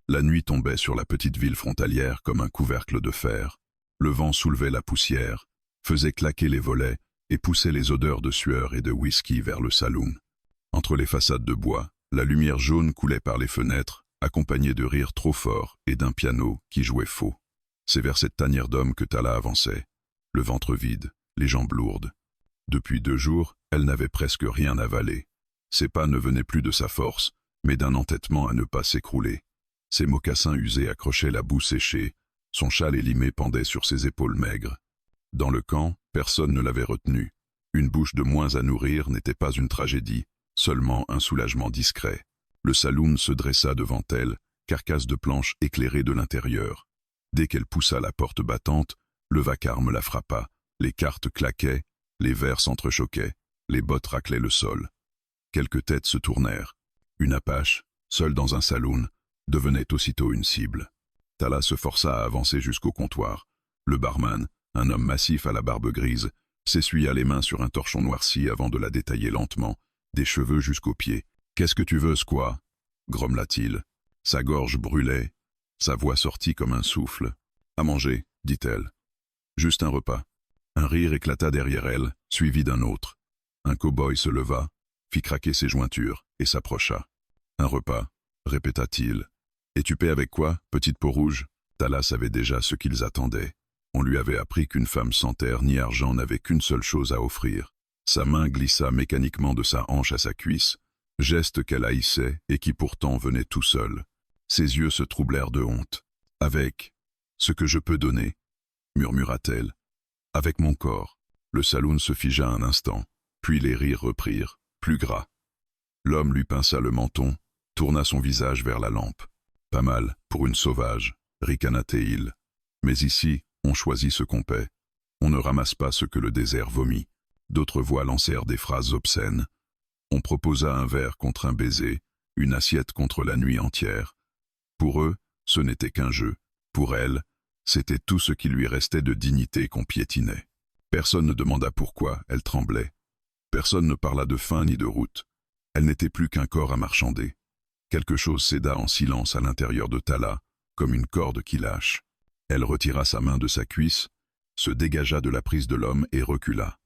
La nuit tombait sur la petite ville frontalière comme un couvercle de fer. Le vent soulevait la poussière, faisait claquer les volets et poussait les odeurs de sueur et de whisky vers le saloon. Entre les façades de bois, la lumière jaune coulait par les fenêtres, accompagnée de rires trop forts et d'un piano qui jouait faux. C'est vers cette tanière d'hommes que Tala avançait, le ventre vide, les jambes lourdes. Depuis 2 jours, elle n'avait presque rien avalé. Ses pas ne venaient plus de sa force, mais d'un entêtement à ne pas s'écrouler. Ses mocassins usés accrochaient la boue séchée, son châle élimé pendait sur ses épaules maigres. Dans le camp, personne ne l'avait retenue. Une bouche de moins à nourrir n'était pas une tragédie, seulement un soulagement discret. Le saloon se dressa devant elle, carcasse de planches éclairée de l'intérieur. Dès qu'elle poussa la porte battante, le vacarme la frappa. Les cartes claquaient, les verres s'entrechoquaient, les bottes raclaient le sol. Quelques têtes se tournèrent. Une apache, seule dans un saloon, devenait aussitôt une cible. Tala se força à avancer jusqu'au comptoir. Le barman, un homme massif à la barbe grise, s'essuya les mains sur un torchon noirci avant de la détailler lentement, des cheveux jusqu'aux pieds. « Qu'est-ce que tu veux, squaw » grommela-t-il. Sa gorge brûlait, sa voix sortit comme un souffle. « À manger » dit-elle. « Juste un repas. » Un rire éclata derrière elle, suivi d'un autre. Un cow-boy se leva, fit craquer ses jointures et s'approcha. « Un repas » répéta-t-il. « Et tu paies avec quoi, petite peau rouge » Tala savait déjà ce qu'ils attendaient. On lui avait appris qu'une femme sans terre ni argent n'avait qu'une seule chose à offrir. Sa main glissa mécaniquement de sa hanche à sa cuisse, geste qu'elle haïssait et qui pourtant venait tout seul. Ses yeux se troublèrent de honte. « Avec ce que je peux donner » murmura-t-elle. « Avec mon corps. » Le saloon se figea un instant, puis les rires reprirent, plus gras. L'homme lui pinça le menton, tourna son visage vers la lampe. « Pas mal, pour une sauvage » ricana-t-il. « Mais ici, on choisit ce qu'on paie. On ne ramasse pas ce que le désert vomit. » D'autres voix lancèrent des phrases obscènes. On proposa un verre contre un baiser, une assiette contre la nuit entière. Pour eux, ce n'était qu'un jeu. Pour elle, c'était tout ce qui lui restait de dignité qu'on piétinait. Personne ne demanda pourquoi elle tremblait. Personne ne parla de faim ni de route. Elle n'était plus qu'un corps à marchander. Quelque chose céda en silence à l'intérieur de Tala, comme une corde qui lâche. Elle retira sa main de sa cuisse, se dégagea de la prise de l'homme et recula.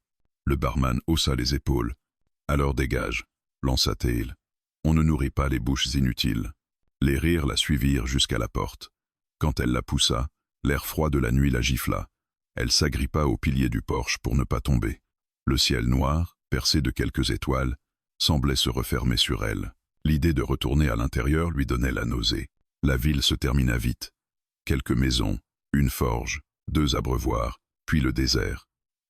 Le barman haussa les épaules. « Alors dégage » lança-t-il. « On ne nourrit pas les bouches inutiles. » Les rires la suivirent jusqu'à la porte. Quand elle la poussa, l'air froid de la nuit la gifla. Elle s'agrippa au pilier du porche pour ne pas tomber. Le ciel noir, percé de quelques étoiles, semblait se refermer sur elle. L'idée de retourner à l'intérieur lui donnait la nausée. La ville se termina vite. Quelques maisons, une forge, 2 abreuvoirs, puis le désert.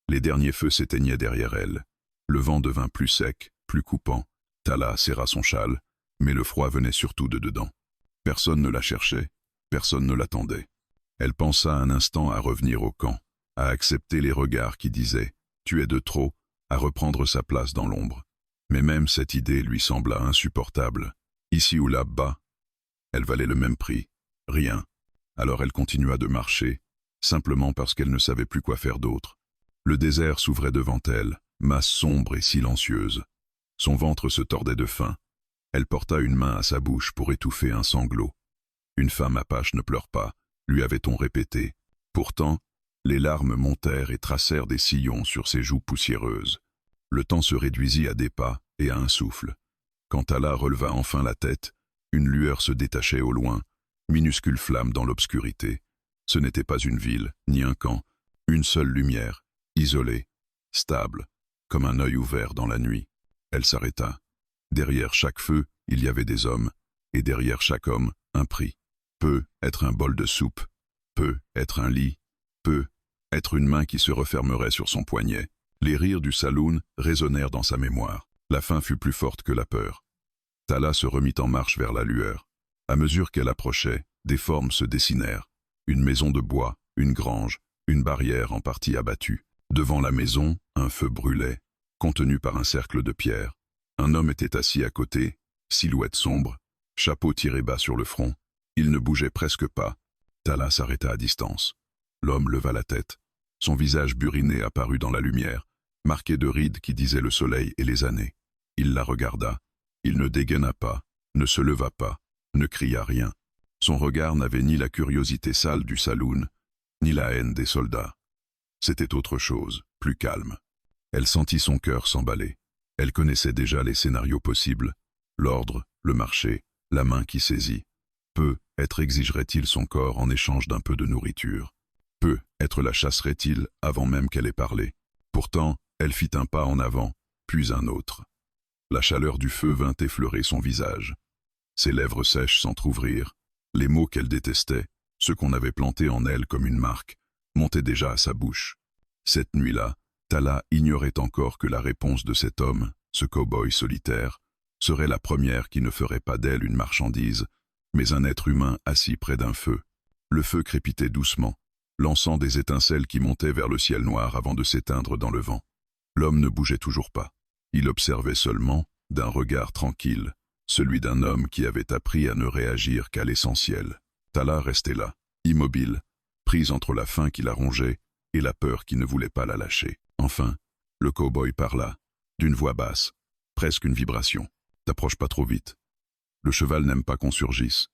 Les derniers feux s'éteignaient derrière elle. Le vent devint plus sec, plus coupant. Tala serra son châle, mais le froid venait surtout de dedans. Personne ne la cherchait, personne ne l'attendait. Elle pensa un instant à revenir au camp, à accepter les regards qui disaient « tu es de trop », à reprendre sa place dans l'ombre. Mais même cette idée lui sembla insupportable. Ici ou là-bas, elle valait le même prix. Rien. Alors elle continua de marcher, simplement parce qu'elle ne savait plus quoi faire d'autre. Le désert s'ouvrait devant elle, masse sombre et silencieuse. Son ventre se tordait de faim. Elle porta une main à sa bouche pour étouffer un sanglot. Une femme apache ne pleure pas, lui avait-on répété. Pourtant, les larmes montèrent et tracèrent des sillons sur ses joues poussiéreuses. Le temps se réduisit à des pas et à un souffle. Quand Tala releva enfin la tête, une lueur se détachait au loin, minuscule flamme dans l'obscurité. Ce n'était pas une ville, ni un camp, une seule lumière, isolée, stable, comme un œil ouvert dans la nuit. Elle s'arrêta. Derrière chaque feu, il y avait des hommes, et derrière chaque homme, un prix. Peut être un bol de soupe, peut être un lit, peut être une main qui se refermerait sur son poignet. Les rires du saloon résonnèrent dans sa mémoire. La faim fut plus forte que la peur. Tala se remit en marche vers la lueur. À mesure qu'elle approchait, des formes se dessinèrent. Une maison de bois, une grange, une barrière en partie abattue. Devant la maison, un feu brûlait, contenu par un cercle de pierre. Un homme était assis à côté, silhouette sombre, chapeau tiré bas sur le front. Il ne bougeait presque pas. Tala s'arrêta à distance. L'homme leva la tête. Son visage buriné apparut dans la lumière, marqué de rides qui disaient le soleil et les années. Il la regarda. Il ne dégaina pas, ne se leva pas, ne cria rien. Son regard n'avait ni la curiosité sale du saloon, ni la haine des soldats. C'était autre chose, plus calme. Elle sentit son cœur s'emballer. Elle connaissait déjà les scénarios possibles, l'ordre, le marché, la main qui saisit. Peu être exigerait-il son corps en échange d'un peu de nourriture. Peu être la chasserait-il avant même qu'elle ait parlé. Pourtant, elle fit un pas en avant, puis un autre. La chaleur du feu vint effleurer son visage. Ses lèvres sèches s'entr'ouvrirent. Les mots qu'elle détestait, ceux qu'on avait plantés en elle comme une marque, montaient déjà à sa bouche. Cette nuit-là, Tala ignorait encore que la réponse de cet homme, ce cow-boy solitaire, serait la première qui ne ferait pas d'elle une marchandise, mais un être humain assis près d'un feu. Le feu crépitait doucement, lançant des étincelles qui montaient vers le ciel noir avant de s'éteindre dans le vent. L'homme ne bougeait toujours pas. Il observait seulement, d'un regard tranquille, celui d'un homme qui avait appris à ne réagir qu'à l'essentiel. Tala restait là, immobile, prise entre la faim qui la rongeait et la peur qui ne voulait pas la lâcher. Enfin, le cow-boy parla, d'une voix basse, presque une vibration. « T'approches pas trop vite. Le cheval n'aime pas qu'on surgisse. »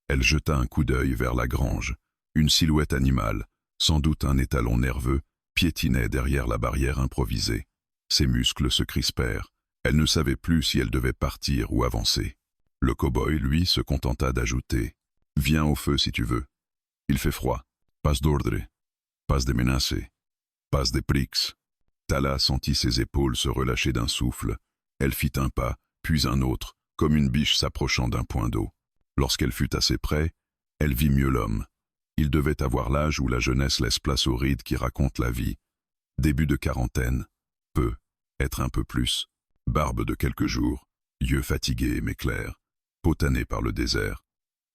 Elle jeta un coup d'œil vers la grange. Une silhouette animale, sans doute un étalon nerveux, piétinait derrière la barrière improvisée. Ses muscles se crispèrent. Elle ne savait plus si elle devait partir ou avancer. Le cow-boy, lui, se contenta d'ajouter « Viens au feu si tu veux. Il fait froid. Pas d'ordre. Pas de menace. Pas de prix. » Tala sentit ses épaules se relâcher d'un souffle. Elle fit un pas, puis un autre, comme une biche s'approchant d'un point d'eau. Lorsqu'elle fut assez près, elle vit mieux l'homme. Il devait avoir l'âge où la jeunesse laisse place aux rides qui racontent la vie. Début de quarantaine, peu, être un peu plus, barbe de quelques jours, yeux fatigués mais clairs, peau tannée par le désert.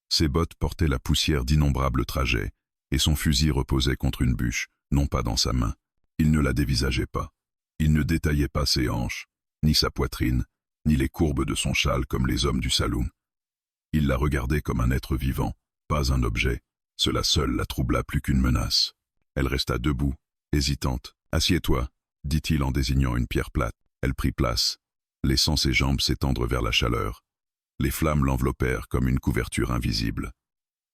Ses bottes portaient la poussière d'innombrables trajets, et son fusil reposait contre une bûche, non pas dans sa main. Il ne la dévisageait pas. Il ne détaillait pas ses hanches, ni sa poitrine, ni les courbes de son châle comme les hommes du saloon. Il la regardait comme un être vivant, pas un objet. Cela seul la troubla plus qu'une menace. Elle resta debout, hésitante. « Assieds-toi » dit-il en désignant une pierre plate. Elle prit place, laissant ses jambes s'étendre vers la chaleur. Les flammes l'enveloppèrent comme une couverture invisible.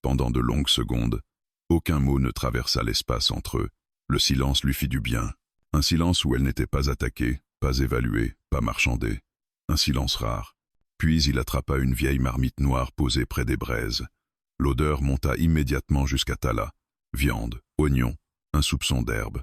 Pendant de longues secondes, aucun mot ne traversa l'espace entre eux. Le silence lui fit du bien. Un silence où elle n'était pas attaquée, pas évaluée, pas marchandée. Un silence rare. Puis il attrapa une vieille marmite noire posée près des braises. L'odeur monta immédiatement jusqu'à Tala. Viande, oignons, un soupçon d'herbe.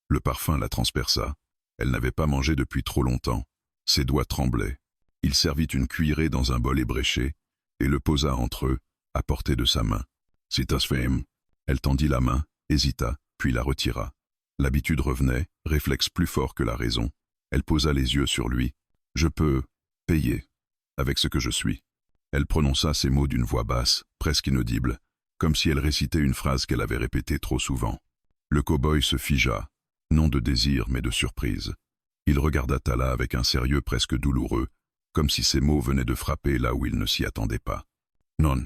Le parfum la transperça. Elle n'avait pas mangé depuis trop longtemps. Ses doigts tremblaient. Il servit une cuillerée dans un bol ébréché et le posa entre eux, à portée de sa main. « C'est ta femme. » Elle tendit la main, hésita, puis la retira. L'habitude revenait, réflexe plus fort que la raison. Elle posa les yeux sur lui. « Je peux payer avec ce que je suis. » Elle prononça ces mots d'une voix basse, presque inaudible, comme si elle récitait une phrase qu'elle avait répétée trop souvent. Le cow-boy se figea, non de désir mais de surprise. Il regarda Tala avec un sérieux presque douloureux, comme si ces mots venaient de frapper là où il ne s'y attendait pas. « Non,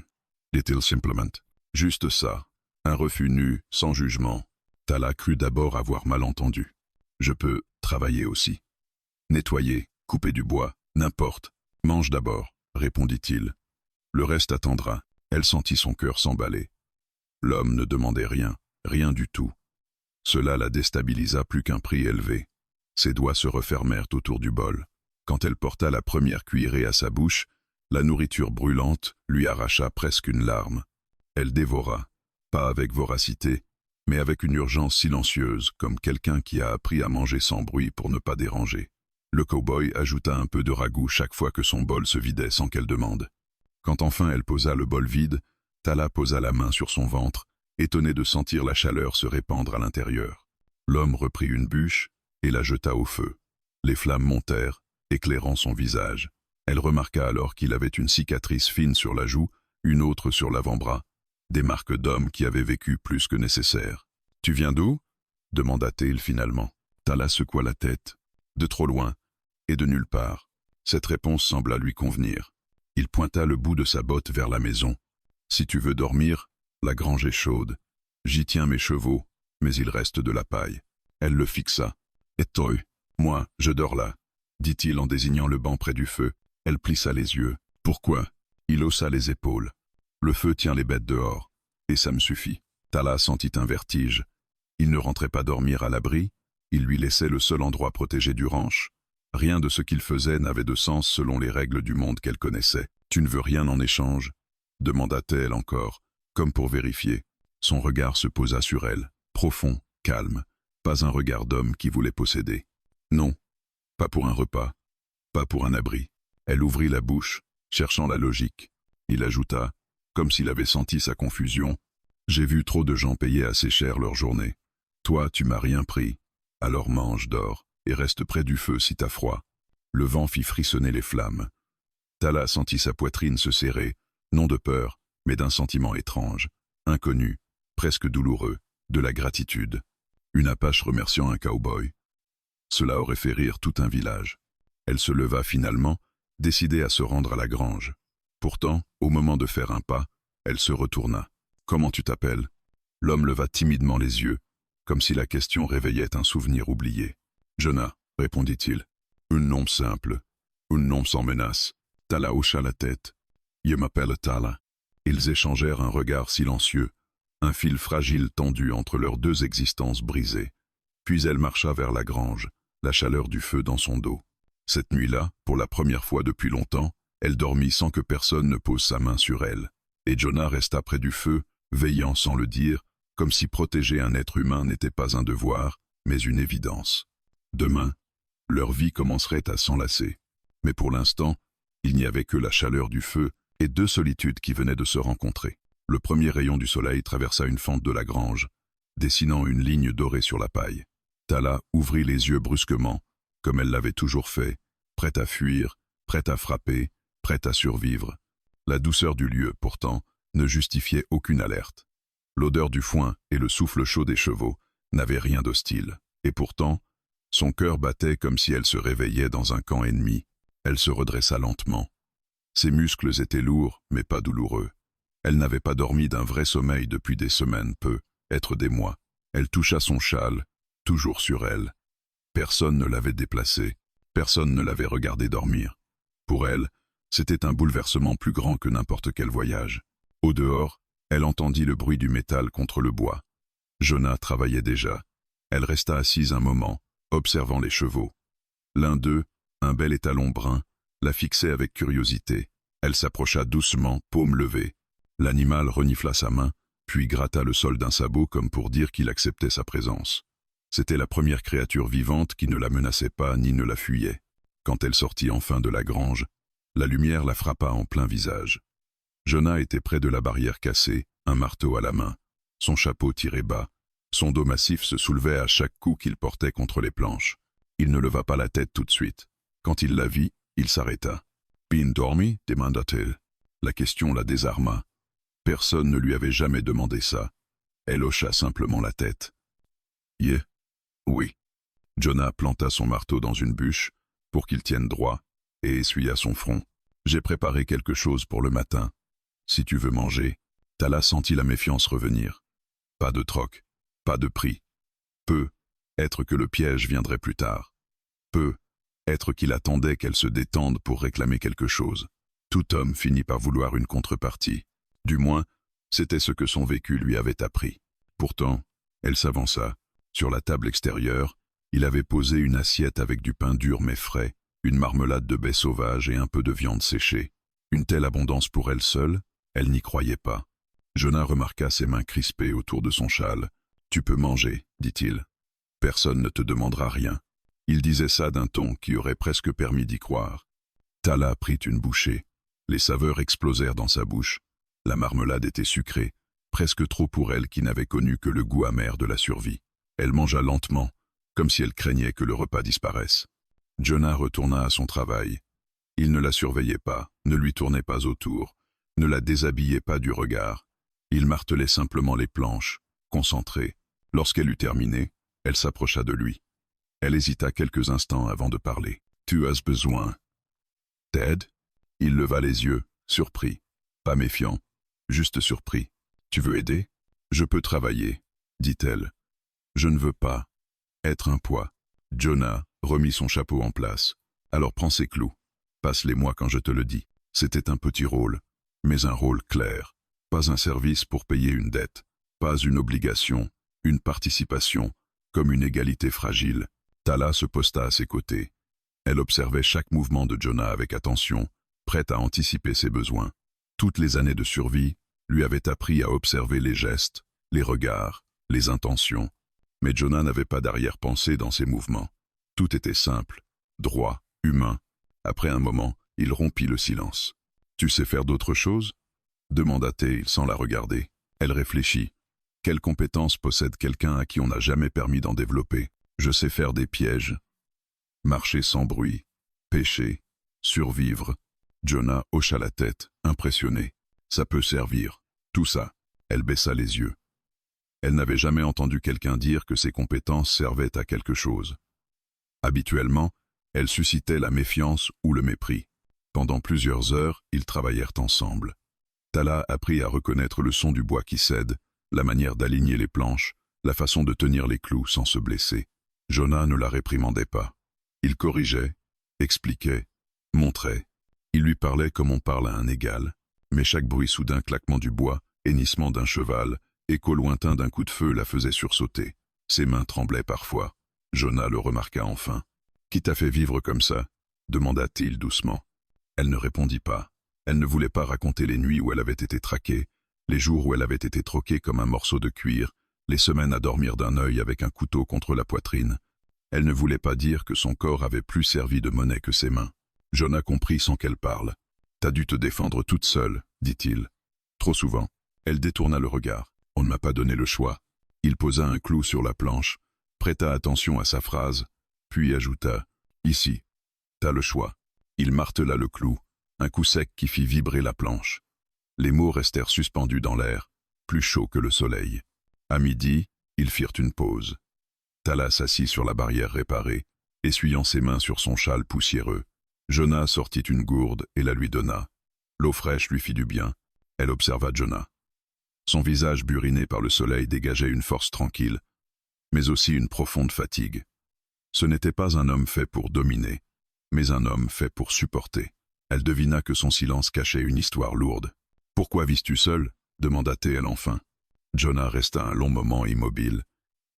dit-il simplement. Juste ça. Un refus nu, sans jugement. » Tala crut d'abord avoir mal entendu. « Je peux travailler aussi. Nettoyer, couper du bois, n'importe. Mange d'abord, répondit-il. Le reste attendra. » Elle sentit son cœur s'emballer. L'homme ne demandait rien, rien du tout. Cela la déstabilisa plus qu'un prix élevé. Ses doigts se refermèrent autour du bol. Quand elle porta la première cuillerée à sa bouche, la nourriture brûlante lui arracha presque une larme. Elle dévora, pas avec voracité, mais avec une urgence silencieuse, comme quelqu'un qui a appris à manger sans bruit pour ne pas déranger. Le cow-boy ajouta un peu de ragoût chaque fois que son bol se vidait sans qu'elle demande. Quand enfin elle posa le bol vide, Tala posa la main sur son ventre, étonnée de sentir la chaleur se répandre à l'intérieur. L'homme reprit une bûche et la jeta au feu. Les flammes montèrent, éclairant son visage. Elle remarqua alors qu'il avait une cicatrice fine sur la joue, une autre sur l'avant-bras, des marques d'homme qui avaient vécu plus que nécessaire. « Tu viens d'où » demanda-t-il finalement. Tala secoua la tête. « De trop loin, et de nulle part. » Cette réponse sembla lui convenir. Il pointa le bout de sa botte vers la maison. « Si tu veux dormir, la grange est chaude. J'y tiens mes chevaux, mais il reste de la paille. » Elle le fixa. « Et toi, moi, je dors là, » dit-il en désignant le banc près du feu. Elle plissa les yeux. « Pourquoi » Il haussa les épaules. Le feu tient les bêtes dehors. Et ça me suffit. Tala sentit un vertige. Il ne rentrait pas dormir à l'abri, il lui laissait le seul endroit protégé du ranch. Rien de ce qu'il faisait n'avait de sens selon les règles du monde qu'elle connaissait. « Tu ne veux rien en échange ?» demanda-t-elle encore, comme pour vérifier. Son regard se posa sur elle, profond, calme, pas un regard d'homme qui voulait posséder. Non, pas pour un repas, pas pour un abri. Elle ouvrit la bouche, cherchant la logique. Il ajouta, comme s'il avait senti sa confusion, « J'ai vu trop de gens payer assez cher leur journée. Toi, tu m'as rien pris. Alors mange, dors, et reste près du feu si t'as froid. » Le vent fit frissonner les flammes. Tala sentit sa poitrine se serrer, non de peur, mais d'un sentiment étrange, inconnu, presque douloureux, de la gratitude. Une apache remerciant un cow-boy. Cela aurait fait rire tout un village. Elle se leva finalement, décidée à se rendre à la grange. Pourtant, au moment de faire un pas, elle se retourna. « Comment tu t'appelles » L'homme leva timidement les yeux, comme si la question réveillait un souvenir oublié. « Jonah » répondit-il. « Un nom simple, un nom sans menace. » Tala hocha la tête. « Je m'appelle Tala. » Ils échangèrent un regard silencieux, un fil fragile tendu entre leurs deux existences brisées. Puis elle marcha vers la grange, la chaleur du feu dans son dos. Cette nuit-là, pour la première fois depuis longtemps, elle dormit sans que personne ne pose sa main sur elle. Et Jonah resta près du feu, veillant sans le dire, comme si protéger un être humain n'était pas un devoir, mais une évidence. Demain, leur vie commencerait à s'enlacer. Mais pour l'instant, il n'y avait que la chaleur du feu et deux solitudes qui venaient de se rencontrer. Le premier rayon du soleil traversa une fente de la grange, dessinant une ligne dorée sur la paille. Tala ouvrit les yeux brusquement, comme elle l'avait toujours fait, prête à fuir, prête à frapper, prête à survivre. La douceur du lieu, pourtant, ne justifiait aucune alerte. L'odeur du foin et le souffle chaud des chevaux n'avaient rien d'hostile. Et pourtant, son cœur battait comme si elle se réveillait dans un camp ennemi. Elle se redressa lentement. Ses muscles étaient lourds, mais pas douloureux. Elle n'avait pas dormi d'un vrai sommeil depuis des semaines, peut-être des mois. Elle toucha son châle, toujours sur elle. Personne ne l'avait déplacé, personne ne l'avait regardé dormir. Pour elle, c'était un bouleversement plus grand que n'importe quel voyage. Au dehors, elle entendit le bruit du métal contre le bois. Jonah travaillait déjà. Elle resta assise un moment, observant les chevaux. L'un d'eux, un bel étalon brun, la fixait avec curiosité. Elle s'approcha doucement, paume levée. L'animal renifla sa main, puis gratta le sol d'un sabot comme pour dire qu'il acceptait sa présence. C'était la première créature vivante qui ne la menaçait pas ni ne la fuyait. Quand elle sortit enfin de la grange, la lumière la frappa en plein visage. Jonah était près de la barrière cassée, un marteau à la main. Son chapeau tiré bas. Son dos massif se soulevait à chaque coup qu'il portait contre les planches. Il ne leva pas la tête tout de suite. Quand il la vit, il s'arrêta. « Bien dormi ?» demanda-t-elle. La question la désarma. Personne ne lui avait jamais demandé ça. Elle hocha simplement la tête. « Yeah. Oui. » Jonah planta son marteau dans une bûche pour qu'il tienne droit et essuya son front. « J'ai préparé quelque chose pour le matin. Si tu veux manger. » Tala sentit la méfiance revenir. Pas de troc, pas de prix. Être que le piège viendrait plus tard. Être qu'il attendait qu'elle se détende pour réclamer quelque chose. Tout homme finit par vouloir une contrepartie. Du moins, c'était ce que son vécu lui avait appris. Pourtant, elle s'avança. Sur la table extérieure, il avait posé une assiette avec du pain dur mais frais, une marmelade de baies sauvages et un peu de viande séchée. Une telle abondance pour elle seule, elle n'y croyait pas. Jonah remarqua ses mains crispées autour de son châle. « Tu peux manger, dit-il. Personne ne te demandera rien. » Il disait ça d'un ton qui aurait presque permis d'y croire. Tala prit une bouchée. Les saveurs explosèrent dans sa bouche. La marmelade était sucrée, presque trop pour elle qui n'avait connu que le goût amer de la survie. Elle mangea lentement, comme si elle craignait que le repas disparaisse. Jonah retourna à son travail. Il ne la surveillait pas, ne lui tournait pas autour, ne la déshabillait pas du regard. Il martelait simplement les planches, concentré. Lorsqu'elle eut terminé, elle s'approcha de lui. Elle hésita quelques instants avant de parler. « Tu as besoin d'aide ?» Il leva les yeux, surpris. Pas méfiant, juste surpris. « Tu veux aider ?»« Je peux travailler, » dit-elle. « Je ne veux pas être un poids. » Jonah remit son chapeau en place. « Alors prends ces clous. Passe-les-moi quand je te le dis. » C'était un petit rôle, mais un rôle clair. Pas un service pour payer une dette, pas une obligation, une participation, comme une égalité fragile. Tala se posta à ses côtés. Elle observait chaque mouvement de Jonah avec attention, prête à anticiper ses besoins. Toutes les années de survie lui avaient appris à observer les gestes, les regards, les intentions. Mais Jonah n'avait pas d'arrière-pensée dans ses mouvements. Tout était simple, droit, humain. Après un moment, il rompit le silence. « Tu sais faire d'autres choses ?» demanda-t-il sans la regarder. Elle réfléchit. Quelle compétence possède quelqu'un à qui on n'a jamais permis d'en développer? Je sais faire des pièges, marcher sans bruit, pêcher, survivre. Jonah hocha la tête, impressionné. Ça peut servir. Tout ça. Elle baissa les yeux. Elle n'avait jamais entendu quelqu'un dire que ses compétences servaient à quelque chose. Habituellement, elles suscitaient la méfiance ou le mépris. Pendant plusieurs heures, ils travaillèrent ensemble. Tala apprit à reconnaître le son du bois qui cède, la manière d'aligner les planches, la façon de tenir les clous sans se blesser. Jonah ne la réprimandait pas. Il corrigeait, expliquait, montrait. Il lui parlait comme on parle à un égal, mais chaque bruit soudain, claquement du bois, hennissement d'un cheval, écho lointain d'un coup de feu la faisait sursauter. Ses mains tremblaient parfois. Jonah le remarqua enfin. « Qui t'a fait vivre comme ça ?» demanda-t-il doucement. Elle ne répondit pas. Elle ne voulait pas raconter les nuits où elle avait été traquée, les jours où elle avait été troquée comme un morceau de cuir, les semaines à dormir d'un œil avec un couteau contre la poitrine. Elle ne voulait pas dire que son corps avait plus servi de monnaie que ses mains. Jonah comprit sans qu'elle parle. « T'as dû te défendre toute seule, dit-il. Trop souvent. » Elle détourna le regard. « On ne m'a pas donné le choix. » Il posa un clou sur la planche, prêta attention à sa phrase, puis ajouta « Ici. T'as le choix. » Il martela le clou, un coup sec qui fit vibrer la planche. Les mots restèrent suspendus dans l'air, plus chauds que le soleil. À midi, ils firent une pause. Tala s'assit sur la barrière réparée, essuyant ses mains sur son châle poussiéreux. Jonah sortit une gourde et la lui donna. L'eau fraîche lui fit du bien. Elle observa Jonah. Son visage buriné par le soleil dégageait une force tranquille, mais aussi une profonde fatigue. Ce n'était pas un homme fait pour dominer, mais un homme fait pour supporter. Elle devina que son silence cachait une histoire lourde. « Pourquoi vis-tu seul ?» demanda-t-elle enfin. Jonah resta un long moment immobile,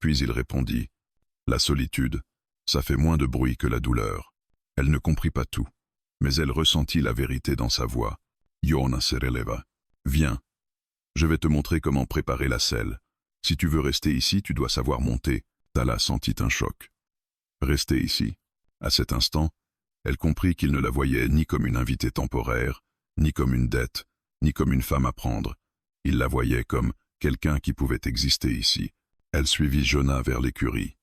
puis il répondit « La solitude, ça fait moins de bruit que la douleur. » Elle ne comprit pas tout, mais elle ressentit la vérité dans sa voix. Jonah se releva. « Viens, je vais te montrer comment préparer la selle. Si tu veux rester ici, tu dois savoir monter. » Tala sentit un choc. Rester ici. À cet instant, elle comprit qu'il ne la voyait ni comme une invitée temporaire, ni comme une dette, ni comme une femme à prendre. Il la voyait comme quelqu'un qui pouvait exister ici. Elle suivit Jonah vers l'écurie.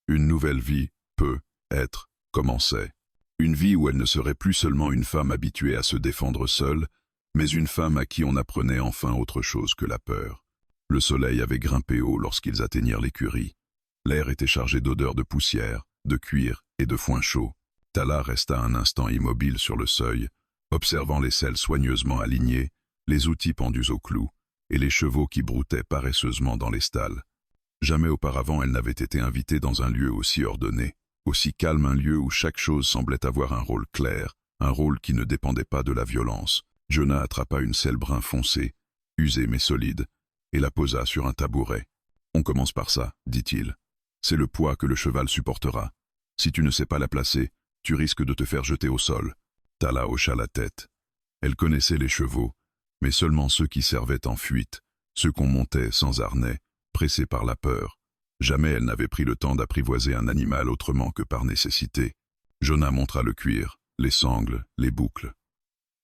Une nouvelle vie, peut-être, commençait. Une vie où elle ne serait plus seulement une femme habituée à se défendre seule, mais une femme à qui on apprenait enfin autre chose que la peur. Le soleil avait grimpé haut lorsqu'ils atteignirent l'écurie. L'air était chargé d'odeurs de poussière, de cuir et de foin chaud. Tala resta un instant immobile sur le seuil, observant les selles soigneusement alignées, les outils pendus au clou, et les chevaux qui broutaient paresseusement dans les stalles. Jamais auparavant elle n'avait été invitée dans un lieu aussi ordonné, aussi calme, un lieu où chaque chose semblait avoir un rôle clair, un rôle qui ne dépendait pas de la violence. Jonah attrapa une selle brun foncé, usée mais solide, et la posa sur un tabouret. « On commence par ça, dit-il. C'est le poids que le cheval supportera. Si tu ne sais pas la placer, tu risques de te faire jeter au sol. » Tala hocha la tête. Elle connaissait les chevaux, mais seulement ceux qui servaient en fuite, ceux qu'on montait sans harnais, pressés par la peur. Jamais elle n'avait pris le temps d'apprivoiser un animal autrement que par nécessité. Jonah montra le cuir, les sangles, les boucles.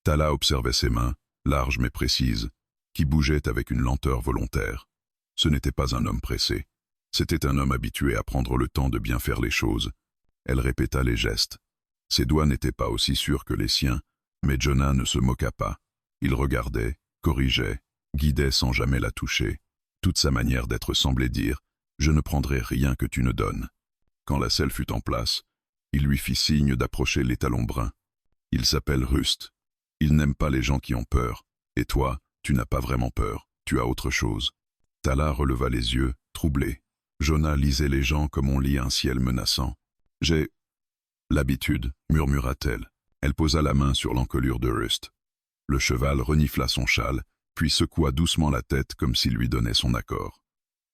Tala observait ses mains, larges mais précises, qui bougeaient avec une lenteur volontaire. Ce n'était pas un homme pressé. C'était un homme habitué à prendre le temps de bien faire les choses. Elle répéta les gestes. Ses doigts n'étaient pas aussi sûrs que les siens, mais Jonah ne se moqua pas. Il regardait, corrigeait, guidait sans jamais la toucher. Toute sa manière d'être semblait dire « Je ne prendrai rien que tu ne donnes ». Quand la selle fut en place, il lui fit signe d'approcher l'étalon brun. Il s'appelle Rust. Il n'aime pas les gens qui ont peur. Et toi, tu n'as pas vraiment peur, tu as autre chose. Tala releva les yeux, troublé. Jonah lisait les gens comme on lit un ciel menaçant. « J'ai l'habitude, murmura-t-elle. Elle posa la main sur l'encolure de Rust. Le cheval renifla son châle, puis secoua doucement la tête comme s'il lui donnait son accord.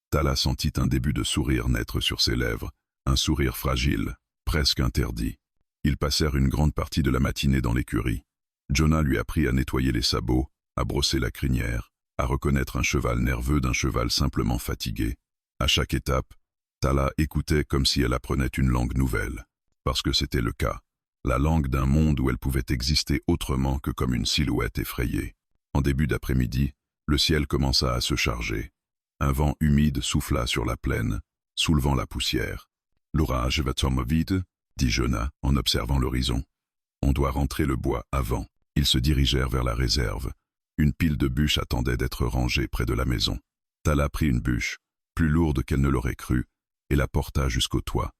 Tala sentit un début de sourire naître sur ses lèvres, un sourire fragile, presque interdit. Ils passèrent une grande partie de la matinée dans l'écurie. Jonah lui apprit à nettoyer les sabots, à brosser la crinière, à reconnaître un cheval nerveux d'un cheval simplement fatigué. À chaque étape, Tala écoutait comme si elle apprenait une langue nouvelle, parce que c'était le cas, la langue d'un monde où elle pouvait exister autrement que comme une silhouette effrayée. En début d'après-midi, le ciel commença à se charger. Un vent humide souffla sur la plaine, soulevant la poussière. « L'orage va tomber vite » dit Jonah en observant l'horizon. « On doit rentrer le bois avant. » Ils se dirigèrent vers la réserve. Une pile de bûches attendait d'être rangée près de la maison. Tala prit une bûche, plus lourde qu'elle ne l'aurait cru, et la porta jusqu'au toit.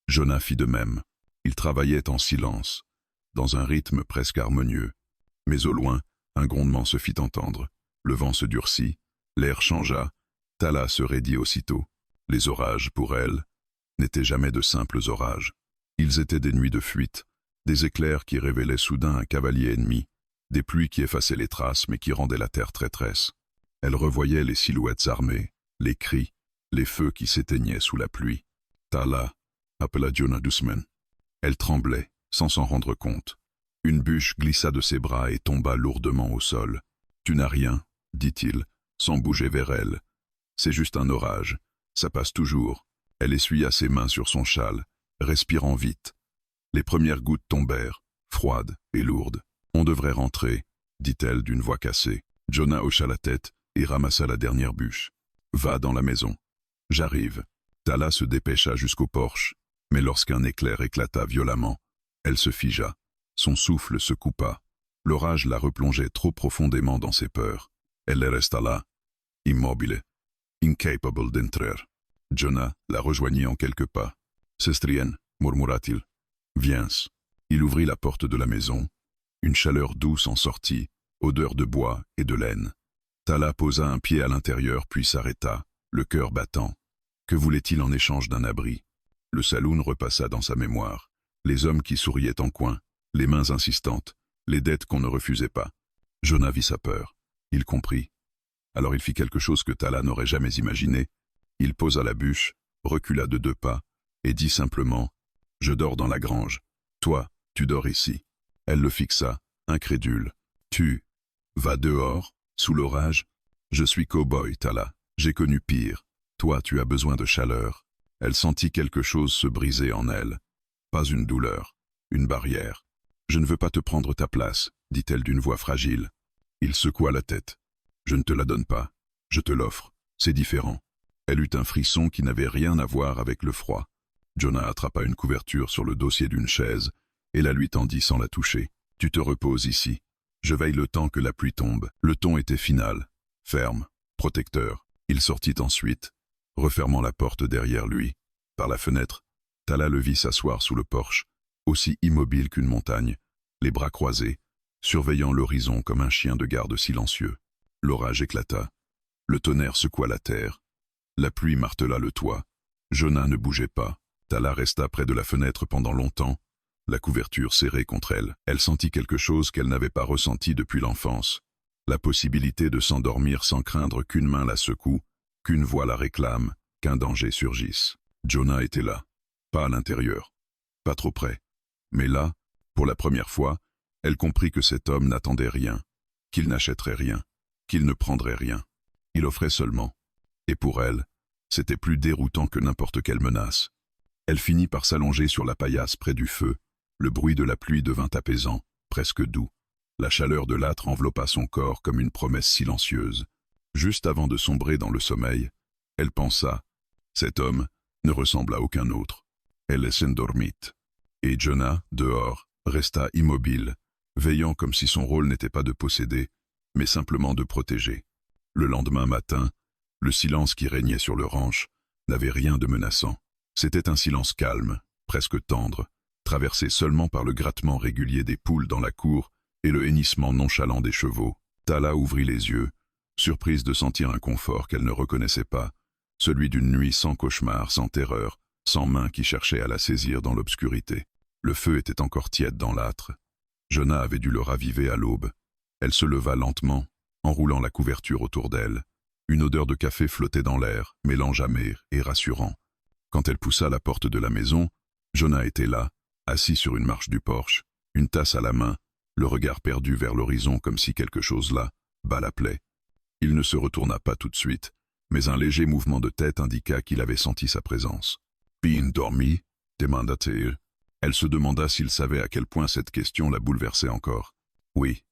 Jonah fit de même. Ils travaillaient en silence, dans un rythme presque harmonieux. Mais au loin, un grondement se fit entendre. Le vent se durcit, l'air changea. Tala se raidit aussitôt. Les orages, pour elle, n'étaient jamais de simples orages. Ils étaient des nuits de fuite, des éclairs qui révélaient soudain un cavalier ennemi, des pluies qui effaçaient les traces mais qui rendaient la terre traîtresse. Elle revoyait les silhouettes armées, les cris, les feux qui s'éteignaient sous la pluie. Tala, appela Jonah doucement. Elle tremblait, sans s'en rendre compte. Une bûche glissa de ses bras et tomba lourdement au sol. « Tu n'as rien, dit-il, sans bouger vers elle. C'est juste un orage, ça passe toujours. » Elle essuya ses mains sur son châle, respirant vite. Les premières gouttes tombèrent, froides et lourdes. « On devrait rentrer, » dit-elle d'une voix cassée. Jonah hocha la tête et ramassa la dernière bûche. « Va dans la maison. »« J'arrive. » Tala se dépêcha jusqu'au porche, mais lorsqu'un éclair éclata violemment, elle se figea. Son souffle se coupa. L'orage la replongeait trop profondément dans ses peurs. Elle resta là, immobile, incapable d'entrer. Jonah la rejoignit en quelques pas. « Sestrien, murmura-t-il. Viens. » Il ouvrit la porte de la maison. Une chaleur douce en sortit, odeur de bois et de laine. Tala posa un pied à l'intérieur puis s'arrêta, le cœur battant. Que voulait-il en échange d'un abri? Le saloon repassa dans sa mémoire. Les hommes qui souriaient en coin, les mains insistantes, les dettes qu'on ne refusait pas. Jonah vit sa peur. Il comprit. Alors il fit quelque chose que Tala n'aurait jamais imaginé. Il posa la bûche, recula de 2 pas, et dit simplement « Je dors dans la grange. Toi, tu dors ici. » Elle le fixa, incrédule. « Tu vas dehors, sous l'orage? Je suis cow-boy, Tala. J'ai connu pire. Toi, tu as besoin de chaleur. » Elle sentit quelque chose se briser en elle. Pas une douleur, une barrière. « Je ne veux pas te prendre ta place, » dit-elle d'une voix fragile. Il secoua la tête. « Je ne te la donne pas. Je te l'offre. C'est différent. » Elle eut un frisson qui n'avait rien à voir avec le froid. Jonah attrapa une couverture sur le dossier d'une chaise et la lui tendit sans la toucher. « Tu te reposes ici. Je veille le temps que la pluie tombe. » Le ton était final, ferme, protecteur. Il sortit ensuite, refermant la porte derrière lui. Par la fenêtre, Tala le vit s'asseoir sous le porche, aussi immobile qu'une montagne, les bras croisés, surveillant l'horizon comme un chien de garde silencieux. L'orage éclata. Le tonnerre secoua la terre. La pluie martela le toit. Jonah ne bougeait pas. Tala resta près de la fenêtre pendant longtemps, la couverture serrée contre elle. Elle sentit quelque chose qu'elle n'avait pas ressenti depuis l'enfance. La possibilité de s'endormir sans craindre qu'une main la secoue, qu'une voix la réclame, qu'un danger surgisse. Jonah était là. Pas à l'intérieur. Pas trop près. Mais là, pour la première fois, elle comprit que cet homme n'attendait rien, qu'il n'achèterait rien, qu'il ne prendrait rien. Il offrait seulement. Et pour elle, c'était plus déroutant que n'importe quelle menace. Elle finit par s'allonger sur la paillasse près du feu. Le bruit de la pluie devint apaisant, presque doux. La chaleur de l'âtre enveloppa son corps comme une promesse silencieuse. Juste avant de sombrer dans le sommeil, elle pensa « Cet homme ne ressemble à aucun autre. » Elle s'endormit. Et Jonah, dehors, resta immobile, veillant comme si son rôle n'était pas de posséder, mais simplement de protéger. Le lendemain matin, le silence qui régnait sur le ranch n'avait rien de menaçant. C'était un silence calme, presque tendre, traversé seulement par le grattement régulier des poules dans la cour et le hennissement nonchalant des chevaux. Tala ouvrit les yeux, surprise de sentir un confort qu'elle ne reconnaissait pas, celui d'une nuit sans cauchemar, sans terreur, sans main qui cherchait à la saisir dans l'obscurité. Le feu était encore tiède dans l'âtre. Jonah avait dû le raviver à l'aube. Elle se leva lentement, enroulant la couverture autour d'elle. Une odeur de café flottait dans l'air, mélange amer et rassurant. Quand elle poussa la porte de la maison, Jonah était là, assis sur une marche du porche, une tasse à la main, le regard perdu vers l'horizon comme si quelque chose là, bas l'appelait. Il ne se retourna pas tout de suite, mais un léger mouvement de tête indiqua qu'il avait senti sa présence. « Bien dormi ?» demanda-t-il. Elle se demanda s'il savait à quel point cette question la bouleversait encore. « Oui,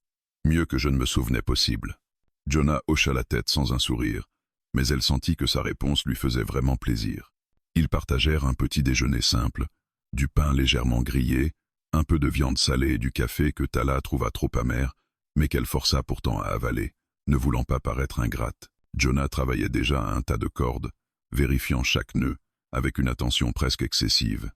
mieux que je ne me souvenais possible. » Jonah hocha la tête sans un sourire, mais elle sentit que sa réponse lui faisait vraiment plaisir. Ils partagèrent un petit déjeuner simple, du pain légèrement grillé, un peu de viande salée et du café que Tala trouva trop amer, mais qu'elle força pourtant à avaler, ne voulant pas paraître ingrate. Jonah travaillait déjà à un tas de cordes, vérifiant chaque nœud, avec une attention presque excessive.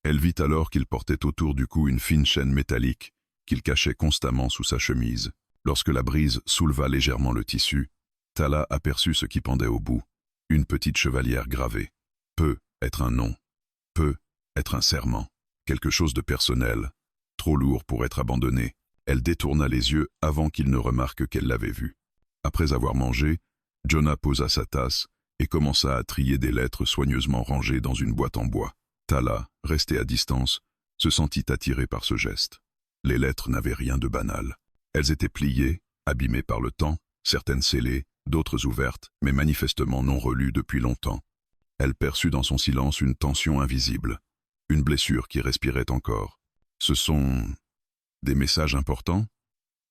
Elle vit alors qu'il portait autour du cou une fine chaîne métallique, qu'il cachait constamment sous sa chemise. Lorsque la brise souleva légèrement le tissu, Tala aperçut ce qui pendait au bout, une petite chevalière gravée. Peut être un nom, peut être un serment, quelque chose de personnel, trop lourd pour être abandonné. Elle détourna les yeux avant qu'il ne remarque qu'elle l'avait vu. Après avoir mangé, Jonah posa sa tasse et commença à trier des lettres soigneusement rangées dans une boîte en bois. Tala, restée à distance, se sentit attirée par ce geste. Les lettres n'avaient rien de banal. Elles étaient pliées, abîmées par le temps, certaines scellées, d'autres ouvertes, mais manifestement non relues depuis longtemps. Elle perçut dans son silence une tension invisible, une blessure qui respirait encore. « Ce sont des messages importants ?»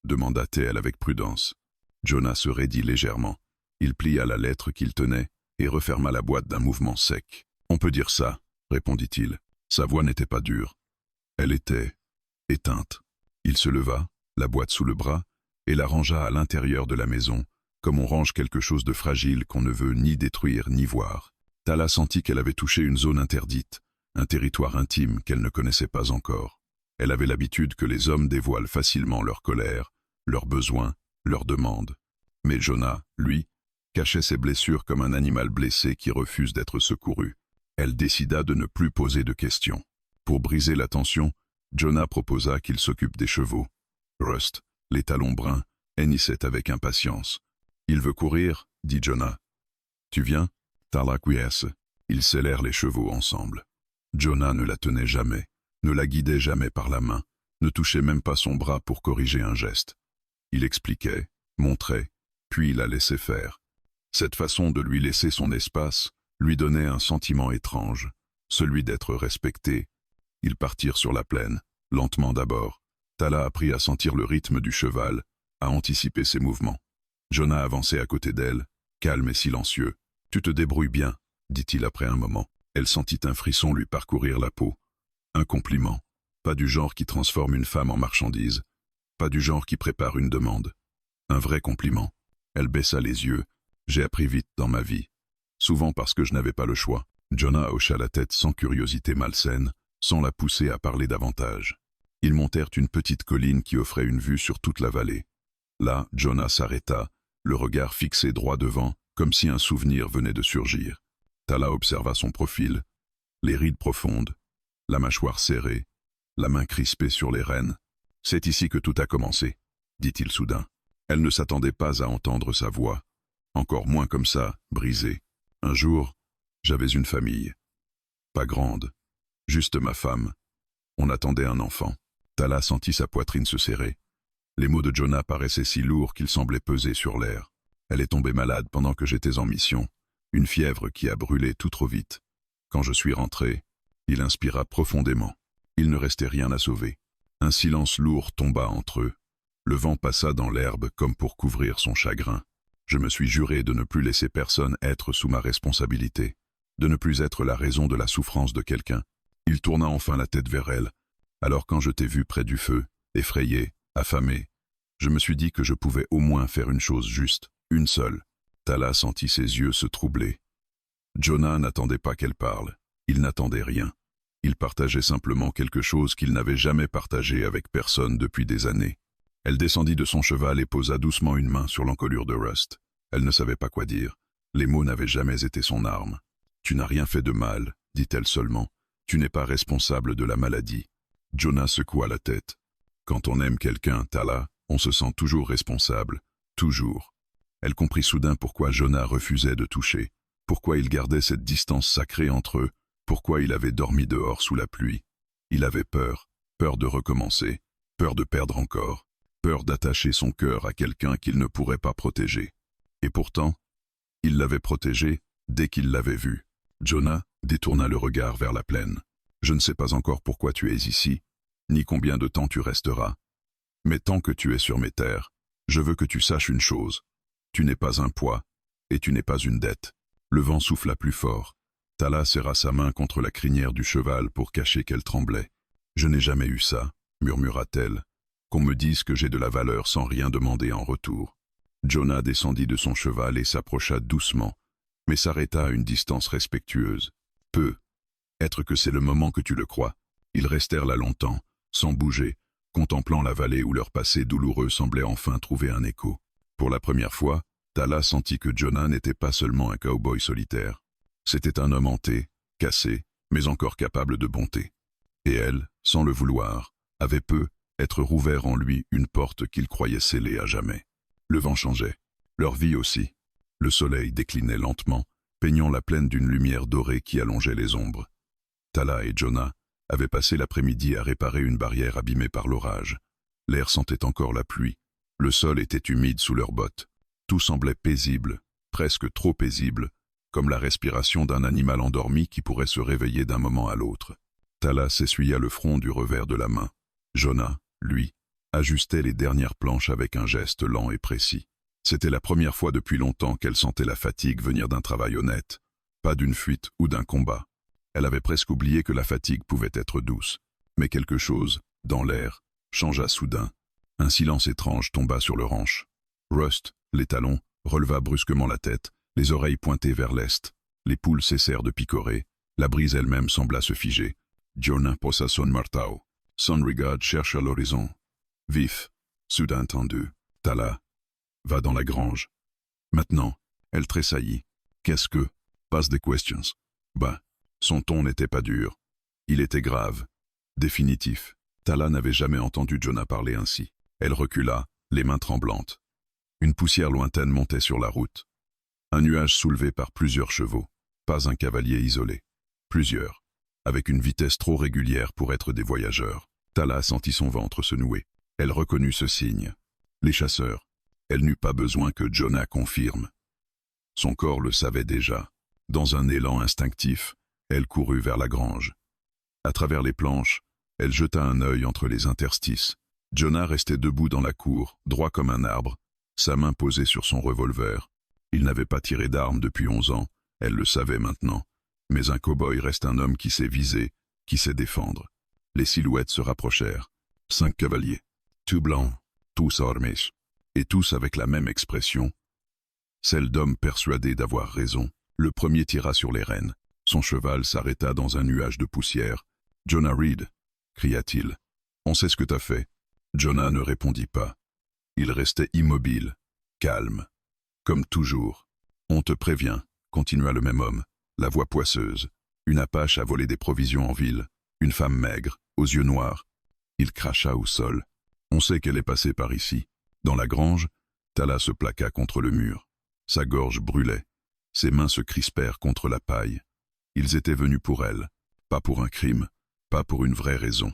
demanda-t-elle avec prudence. Jonah se raidit légèrement. Il plia la lettre qu'il tenait et referma la boîte d'un mouvement sec. « On peut dire ça, » répondit-il. Sa voix n'était pas dure. Elle était éteinte. Il se leva, la boîte sous le bras, et la rangea à l'intérieur de la maison, comme on range quelque chose de fragile qu'on ne veut ni détruire ni voir. Tala sentit qu'elle avait touché une zone interdite, un territoire intime qu'elle ne connaissait pas encore. Elle avait l'habitude que les hommes dévoilent facilement leur colère, leurs besoins, leurs demandes. Mais Jonah, lui, cachait ses blessures comme un animal blessé qui refuse d'être secouru. Elle décida de ne plus poser de questions. Pour briser la tension, Jonah proposa qu'il s'occupe des chevaux. Rust, les talons bruns, hennissait avec impatience. « Il veut courir » dit Jonah. « Tu viens » Tala acquiesce. Ils scellèrent les chevaux ensemble. Jonah ne la tenait jamais, ne la guidait jamais par la main, ne touchait même pas son bras pour corriger un geste. Il expliquait, montrait, puis la laissait faire. Cette façon de lui laisser son espace lui donnait un sentiment étrange, celui d'être respecté. Ils partirent sur la plaine, lentement d'abord. Tala apprit à sentir le rythme du cheval, à anticiper ses mouvements. Jonah avançait à côté d'elle, calme et silencieux. « Tu te débrouilles bien », dit-il après un moment. Elle sentit un frisson lui parcourir la peau. Un compliment, pas du genre qui transforme une femme en marchandise, pas du genre qui prépare une demande. Un vrai compliment. Elle baissa les yeux. « J'ai appris vite dans ma vie. Souvent parce que je n'avais pas le choix. » Jonah hocha la tête sans curiosité malsaine, sans la pousser à parler davantage. Ils montèrent une petite colline qui offrait une vue sur toute la vallée. Là, Jonah s'arrêta, le regard fixé droit devant, comme si un souvenir venait de surgir. Tala observa son profil, les rides profondes, la mâchoire serrée, la main crispée sur les rênes. « C'est ici que tout a commencé, » dit-il soudain. Elle ne s'attendait pas à entendre sa voix, encore moins comme ça, brisée. Un jour, j'avais une famille. Pas grande, juste ma femme. On attendait un enfant. Tala sentit sa poitrine se serrer. Les mots de Jonah paraissaient si lourds qu'ils semblaient peser sur l'air. Elle est tombée malade pendant que j'étais en mission, une fièvre qui a brûlé tout trop vite. Quand je suis rentré, il inspira profondément. Il ne restait rien à sauver. Un silence lourd tomba entre eux. Le vent passa dans l'herbe comme pour couvrir son chagrin. Je me suis juré de ne plus laisser personne être sous ma responsabilité, de ne plus être la raison de la souffrance de quelqu'un. Il tourna enfin la tête vers elle. Alors quand je t'ai vu près du feu, effrayé, affamé, je me suis dit que je pouvais au moins faire une chose juste, une seule. Tala sentit ses yeux se troubler. Jonah n'attendait pas qu'elle parle. Il n'attendait rien. Il partageait simplement quelque chose qu'il n'avait jamais partagé avec personne depuis des années. Elle descendit de son cheval et posa doucement une main sur l'encolure de Rust. Elle ne savait pas quoi dire. Les mots n'avaient jamais été son arme. « Tu n'as rien fait de mal, » dit-elle seulement. « Tu n'es pas responsable de la maladie. » Jonah secoua la tête. « Quand on aime quelqu'un, Tala, on se sent toujours responsable. Toujours. Elle comprit soudain pourquoi Jonah refusait de toucher, pourquoi il gardait cette distance sacrée entre eux, pourquoi il avait dormi dehors sous la pluie. Il avait peur, peur de recommencer, peur de perdre encore, peur d'attacher son cœur à quelqu'un qu'il ne pourrait pas protéger. Et pourtant, il l'avait protégé dès qu'il l'avait vu. Jonah détourna le regard vers la plaine. « Je ne sais pas encore pourquoi tu es ici, ni combien de temps tu resteras. Mais tant que tu es sur mes terres, je veux que tu saches une chose. Tu n'es pas un poids, et tu n'es pas une dette. » Le vent souffla plus fort. Tala serra sa main contre la crinière du cheval pour cacher qu'elle tremblait. « Je n'ai jamais eu ça, » murmura-t-elle, « qu'on me dise que j'ai de la valeur sans rien demander en retour. » Jonah descendit de son cheval et s'approcha doucement, mais s'arrêta à une distance respectueuse. Peu. Être que c'est le moment que tu le crois. Ils restèrent là longtemps, sans bouger, contemplant la vallée où leur passé douloureux semblait enfin trouver un écho. Pour la première fois, Tala sentit que Jonah n'était pas seulement un cow-boy solitaire. C'était un homme hanté, cassé, mais encore capable de bonté. Et elle, sans le vouloir, avait être rouvert en lui une porte qu'il croyait scellée à jamais. Le vent changeait, leur vie aussi. Le soleil déclinait lentement, peignant la plaine d'une lumière dorée qui allongeait les ombres. Tala et Jonah avaient passé l'après-midi à réparer une barrière abîmée par l'orage. L'air sentait encore la pluie. Le sol était humide sous leurs bottes. Tout semblait paisible, presque trop paisible, comme la respiration d'un animal endormi qui pourrait se réveiller d'un moment à l'autre. Tala s'essuya le front du revers de la main. Jonah, lui, ajustait les dernières planches avec un geste lent et précis. C'était la première fois depuis longtemps qu'elle sentait la fatigue venir d'un travail honnête, pas d'une fuite ou d'un combat. Elle avait presque oublié que la fatigue pouvait être douce. Mais quelque chose, dans l'air, changea soudain. Un silence étrange tomba sur le ranch. Rust, les talons, releva brusquement la tête, les oreilles pointées vers l'est. Les poules cessèrent de picorer, la brise elle-même sembla se figer. Jonah posa son marteau. Son regard chercha l'horizon. Vif, soudain tendu. Tala, va dans la grange. Maintenant, elle tressaillit. Qu'est-ce que? Passe des questions. Bah, son ton n'était pas dur. Il était grave, définitif. Tala n'avait jamais entendu Jonah parler ainsi. Elle recula, les mains tremblantes. Une poussière lointaine montait sur la route. Un nuage soulevé par plusieurs chevaux, pas un cavalier isolé. Plusieurs, avec une vitesse trop régulière pour être des voyageurs. Tala sentit son ventre se nouer. Elle reconnut ce signe. Les chasseurs. Elle n'eut pas besoin que Jonah confirme. Son corps le savait déjà. Dans un élan instinctif, elle courut vers la grange. À travers les planches, elle jeta un œil entre les interstices. Jonah restait debout dans la cour, droit comme un arbre, sa main posée sur son revolver. Il n'avait pas tiré d'arme depuis 11 ans, elle le savait maintenant. Mais un cow-boy reste un homme qui sait viser, qui sait défendre. Les silhouettes se rapprochèrent. 5 cavaliers, tout blancs, tous armés, et tous avec la même expression. Celle d'homme persuadé d'avoir raison. Le premier tira sur les rênes. Son cheval s'arrêta dans un nuage de poussière. « Jonah Reed !» cria-t-il. « On sait ce que t'as fait. » Jonah ne répondit pas. Il restait immobile, calme. Comme toujours. « On te prévient, » continua le même homme, la voix poisseuse. Une apache a volé des provisions en ville. Une femme maigre, aux yeux noirs. Il cracha au sol. On sait qu'elle est passée par ici. Dans la grange, Tala se plaqua contre le mur. Sa gorge brûlait. Ses mains se crispèrent contre la paille. Ils étaient venus pour elle, pas pour un crime, pas pour une vraie raison.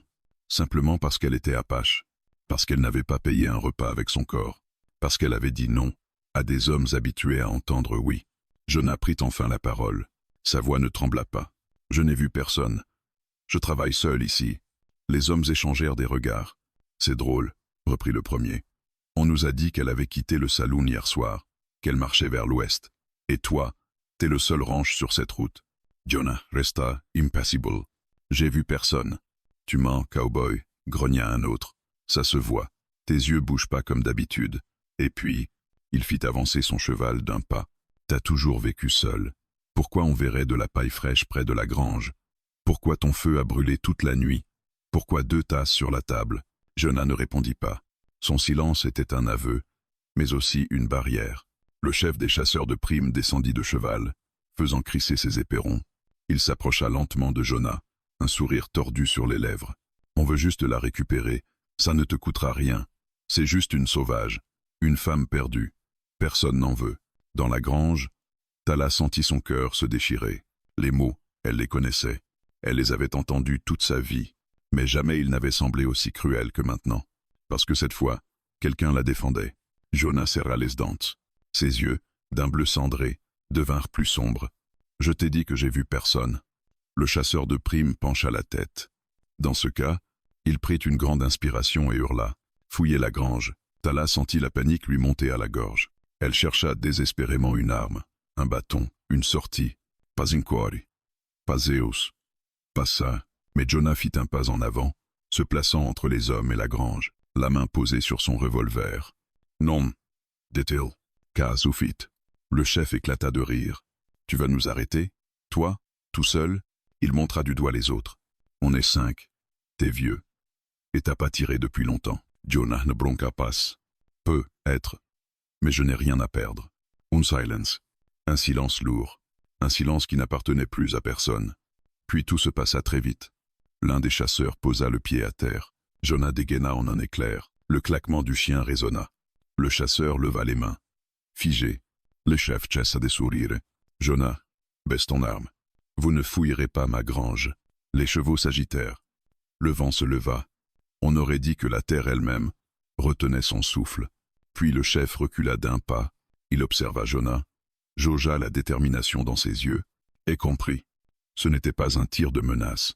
Simplement parce qu'elle était apache, parce qu'elle n'avait pas payé un repas avec son corps, parce qu'elle avait dit non à des hommes habitués à entendre oui. Jonah prit enfin la parole. Sa voix ne trembla pas. « Je n'ai vu personne. Je travaille seul ici. » Les hommes échangèrent des regards. « C'est drôle, » reprit le premier. « On nous a dit qu'elle avait quitté le saloon hier soir, qu'elle marchait vers l'ouest. Et toi, t'es le seul ranch sur cette route. » Jonah resta impassible. « J'ai vu personne. »« Tu mens, cowboy, » grogna un autre. « Ça se voit. Tes yeux bougent pas comme d'habitude. » Et puis, il fit avancer son cheval d'un pas. « T'as toujours vécu seul. Pourquoi on verrait de la paille fraîche près de la grange? Pourquoi ton feu a brûlé toute la nuit? Pourquoi 2 tasses sur la table ?» Jonah ne répondit pas. Son silence était un aveu, mais aussi une barrière. Le chef des chasseurs de primes descendit de cheval, faisant crisser ses éperons. Il s'approcha lentement de Jonah, un sourire tordu sur les lèvres. « On veut juste la récupérer, ça ne te coûtera rien. C'est juste une sauvage. Une femme perdue. Personne n'en veut. Dans la grange, Tala sentit son cœur se déchirer. Les mots, elle les connaissait. Elle les avait entendus toute sa vie. Mais jamais ils n'avaient semblé aussi cruels que maintenant. Parce que cette fois, quelqu'un la défendait. Jonah serra les dents. Ses yeux, d'un bleu cendré, devinrent plus sombres. « Je t'ai dit que j'ai vu personne. » Le chasseur de primes pencha la tête. Dans ce cas, il prit une grande inspiration et hurla. Fouillez la grange. Tala sentit la panique lui monter à la gorge. Elle chercha désespérément une arme, un bâton, une sortie. Pas un cuore, pas Zeus, pas ça. Mais Jonah fit un pas en avant, se plaçant entre les hommes et la grange, la main posée sur son revolver. Non, dit-il. Qu'a suffit. Le chef éclata de rire. Tu vas nous arrêter? Toi, tout seul? Il montra du doigt les autres. On est 5. T'es vieux. Et t'as pas tiré depuis longtemps. Jonah ne bronca pas. Peut être. Mais je n'ai rien à perdre. Un silence. Un silence lourd. Un silence qui n'appartenait plus à personne. Puis tout se passa très vite. L'un des chasseurs posa le pied à terre. Jonah dégaina en un éclair. Le claquement du chien résonna. Le chasseur leva les mains. Figé. Le chef cessa de sourire. Jonah, baisse ton arme. Vous ne fouillerez pas ma grange. Les chevaux s'agitèrent. Le vent se leva. On aurait dit que la terre elle-même retenait son souffle. Puis le chef recula d'un pas. Il observa Jonah, jaugea la détermination dans ses yeux, et comprit. Ce n'était pas un tir de menace.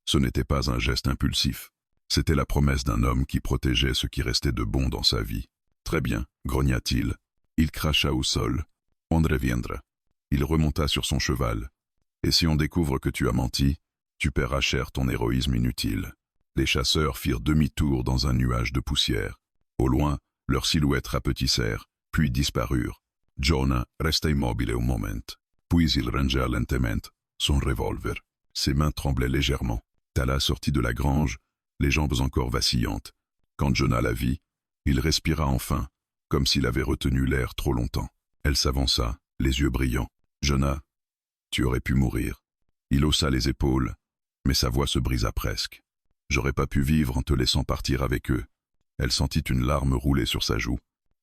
Ce n'était pas un geste impulsif. C'était la promesse d'un homme qui protégeait ce qui restait de bon dans sa vie. Très bien, grogna-t-il. Il cracha au sol. On reviendra. Il remonta sur son cheval. Et si on découvre que tu as menti, tu paieras cher ton héroïsme inutile. Les chasseurs firent demi-tour dans un nuage de poussière. Au loin, leurs silhouettes rapetissèrent, puis disparurent. Jonah resta immobile un moment. Puis il rangea lentement son revolver. Ses mains tremblaient légèrement. Tala sortit de la grange, les jambes encore vacillantes. Quand Jonah la vit, il respira enfin, comme s'il avait retenu l'air trop longtemps. Elle s'avança, les yeux brillants. « Jonah, tu aurais pu mourir. » Il haussa les épaules, mais sa voix se brisa presque. « J'aurais pas pu vivre en te laissant partir avec eux. » Elle sentit une larme rouler sur sa joue.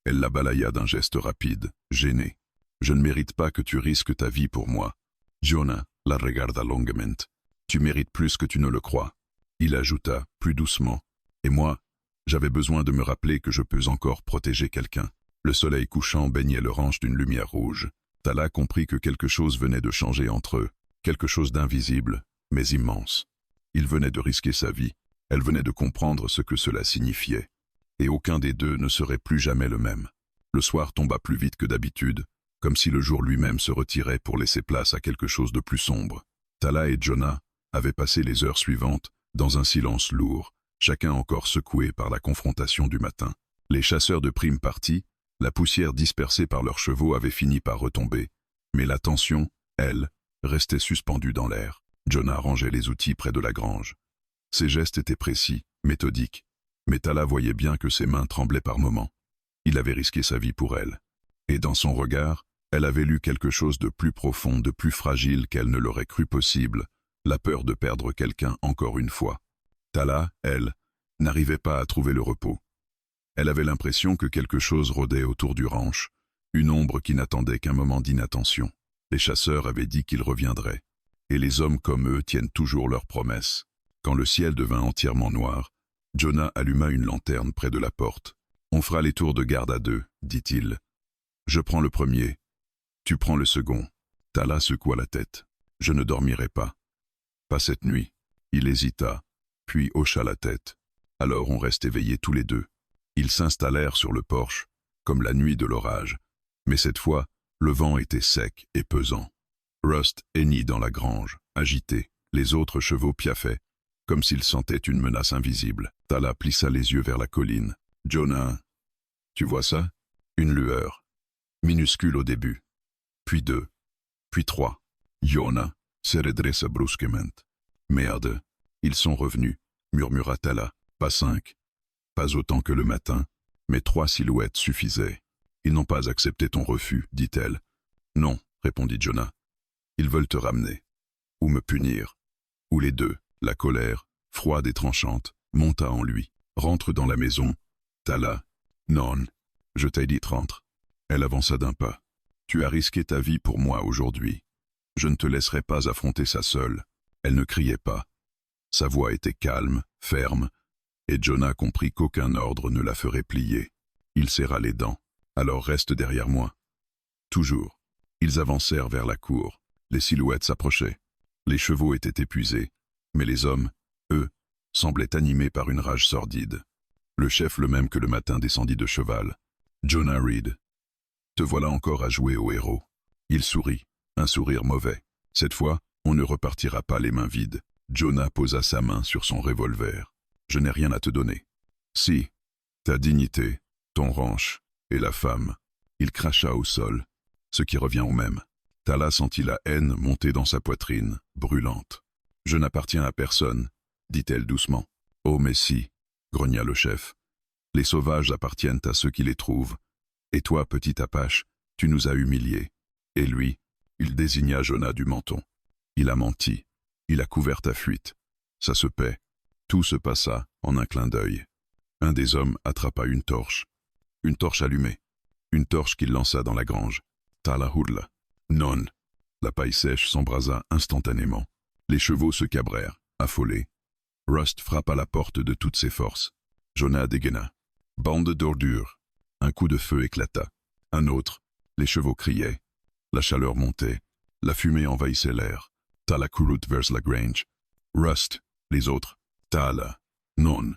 Elle la balaya d'un geste rapide, gêné. « Je ne mérite pas que tu risques ta vie pour moi. » Jonah la regarda longuement. « Tu mérites plus que tu ne le crois. » Il ajouta, plus doucement. « Et moi, j'avais besoin de me rappeler que je peux encore protéger quelqu'un. » Le soleil couchant baignait le ranch d'une lumière rouge. Tala comprit que quelque chose venait de changer entre eux, quelque chose d'invisible, mais immense. Il venait de risquer sa vie, elle venait de comprendre ce que cela signifiait. Et aucun des deux ne serait plus jamais le même. Le soir tomba plus vite que d'habitude, comme si le jour lui-même se retirait pour laisser place à quelque chose de plus sombre. Tala et Jonah avaient passé les heures suivantes dans un silence lourd, chacun encore secoué par la confrontation du matin. Les chasseurs de primes partis, la poussière dispersée par leurs chevaux avait fini par retomber, mais la tension, elle, restait suspendue dans l'air. Jonah rangeait les outils près de la grange. Ses gestes étaient précis, méthodiques, mais Tala voyait bien que ses mains tremblaient par moments. Il avait risqué sa vie pour elle. Et dans son regard, elle avait lu quelque chose de plus profond, de plus fragile qu'elle ne l'aurait cru possible, la peur de perdre quelqu'un encore une fois. Tala, elle, n'arrivait pas à trouver le repos. Elle avait l'impression que quelque chose rôdait autour du ranch, une ombre qui n'attendait qu'un moment d'inattention. Les chasseurs avaient dit qu'ils reviendraient, et les hommes comme eux tiennent toujours leurs promesses. Quand le ciel devint entièrement noir, Jonah alluma une lanterne près de la porte. « On fera les tours de garde à 2, dit-il. Je prends le premier. Tu prends le second. » Tala secoua la tête. « Je ne dormirai pas. » « Pas cette nuit. » Il hésita, puis hocha la tête. Alors on reste éveillés tous les deux. Ils s'installèrent sur le porche, comme la nuit de l'orage. Mais cette fois, le vent était sec et pesant. Rust hennit dans la grange, agité. Les autres chevaux piaffaient, comme s'ils sentaient une menace invisible. Tala plissa les yeux vers la colline. « Jonah, tu vois ça? Une lueur. Minuscule au début. Puis 2. Puis 3. Jonah se redressa brusquement. « Merde, ils sont revenus, » murmura Tala. « Pas 5. Pas autant que le matin, mais 3 silhouettes suffisaient. Ils n'ont pas accepté ton refus, dit-elle. « Non, » répondit Jonah. « Ils veulent te ramener. Ou me punir. Ou les deux. » La colère, froide et tranchante, monta en lui. « Rentre dans la maison. » Tala. « Non. Je t'ai dit rentre. Elle avança d'un pas. Tu as risqué ta vie pour moi aujourd'hui. Je ne te laisserai pas affronter ça seule. Elle ne criait pas. Sa voix était calme, ferme, et Jonah comprit qu'aucun ordre ne la ferait plier. Il serra les dents. Alors reste derrière moi. Toujours. Ils avancèrent vers la cour. Les silhouettes s'approchaient. Les chevaux étaient épuisés, mais les hommes, eux, semblaient animés par une rage sordide. Le chef, le même que le matin, descendit de cheval. Jonah Reed. Te voilà encore à jouer au héros. Il sourit, un sourire mauvais. Cette fois, on ne repartira pas les mains vides. Jonah posa sa main sur son revolver. Je n'ai rien à te donner. Si, ta dignité, ton ranch, et la femme. Il cracha au sol, ce qui revient au même. Tala sentit la haine monter dans sa poitrine, brûlante. Je n'appartiens à personne, dit-elle doucement. Oh mais si, grogna le chef. Les sauvages appartiennent à ceux qui les trouvent. Et toi, petit Apache, tu nous as humiliés. Et lui, il désigna Jonah du menton. Il a menti. Il a couvert ta fuite. Ça se paie. Tout se passa en un clin d'œil. Un des hommes attrapa une torche allumée. Une torche qu'il lança dans la grange. Tala hurla. Non. La paille sèche s'embrasa instantanément. Les chevaux se cabrèrent, affolés. Rust frappa la porte de toutes ses forces. Jonah dégaina. Bande d'ordures. Un coup de feu éclata. Un autre. Les chevaux criaient. La chaleur montait. La fumée envahissait l'air. Tala courut vers la grange. Rust. Les autres. Tala. Non.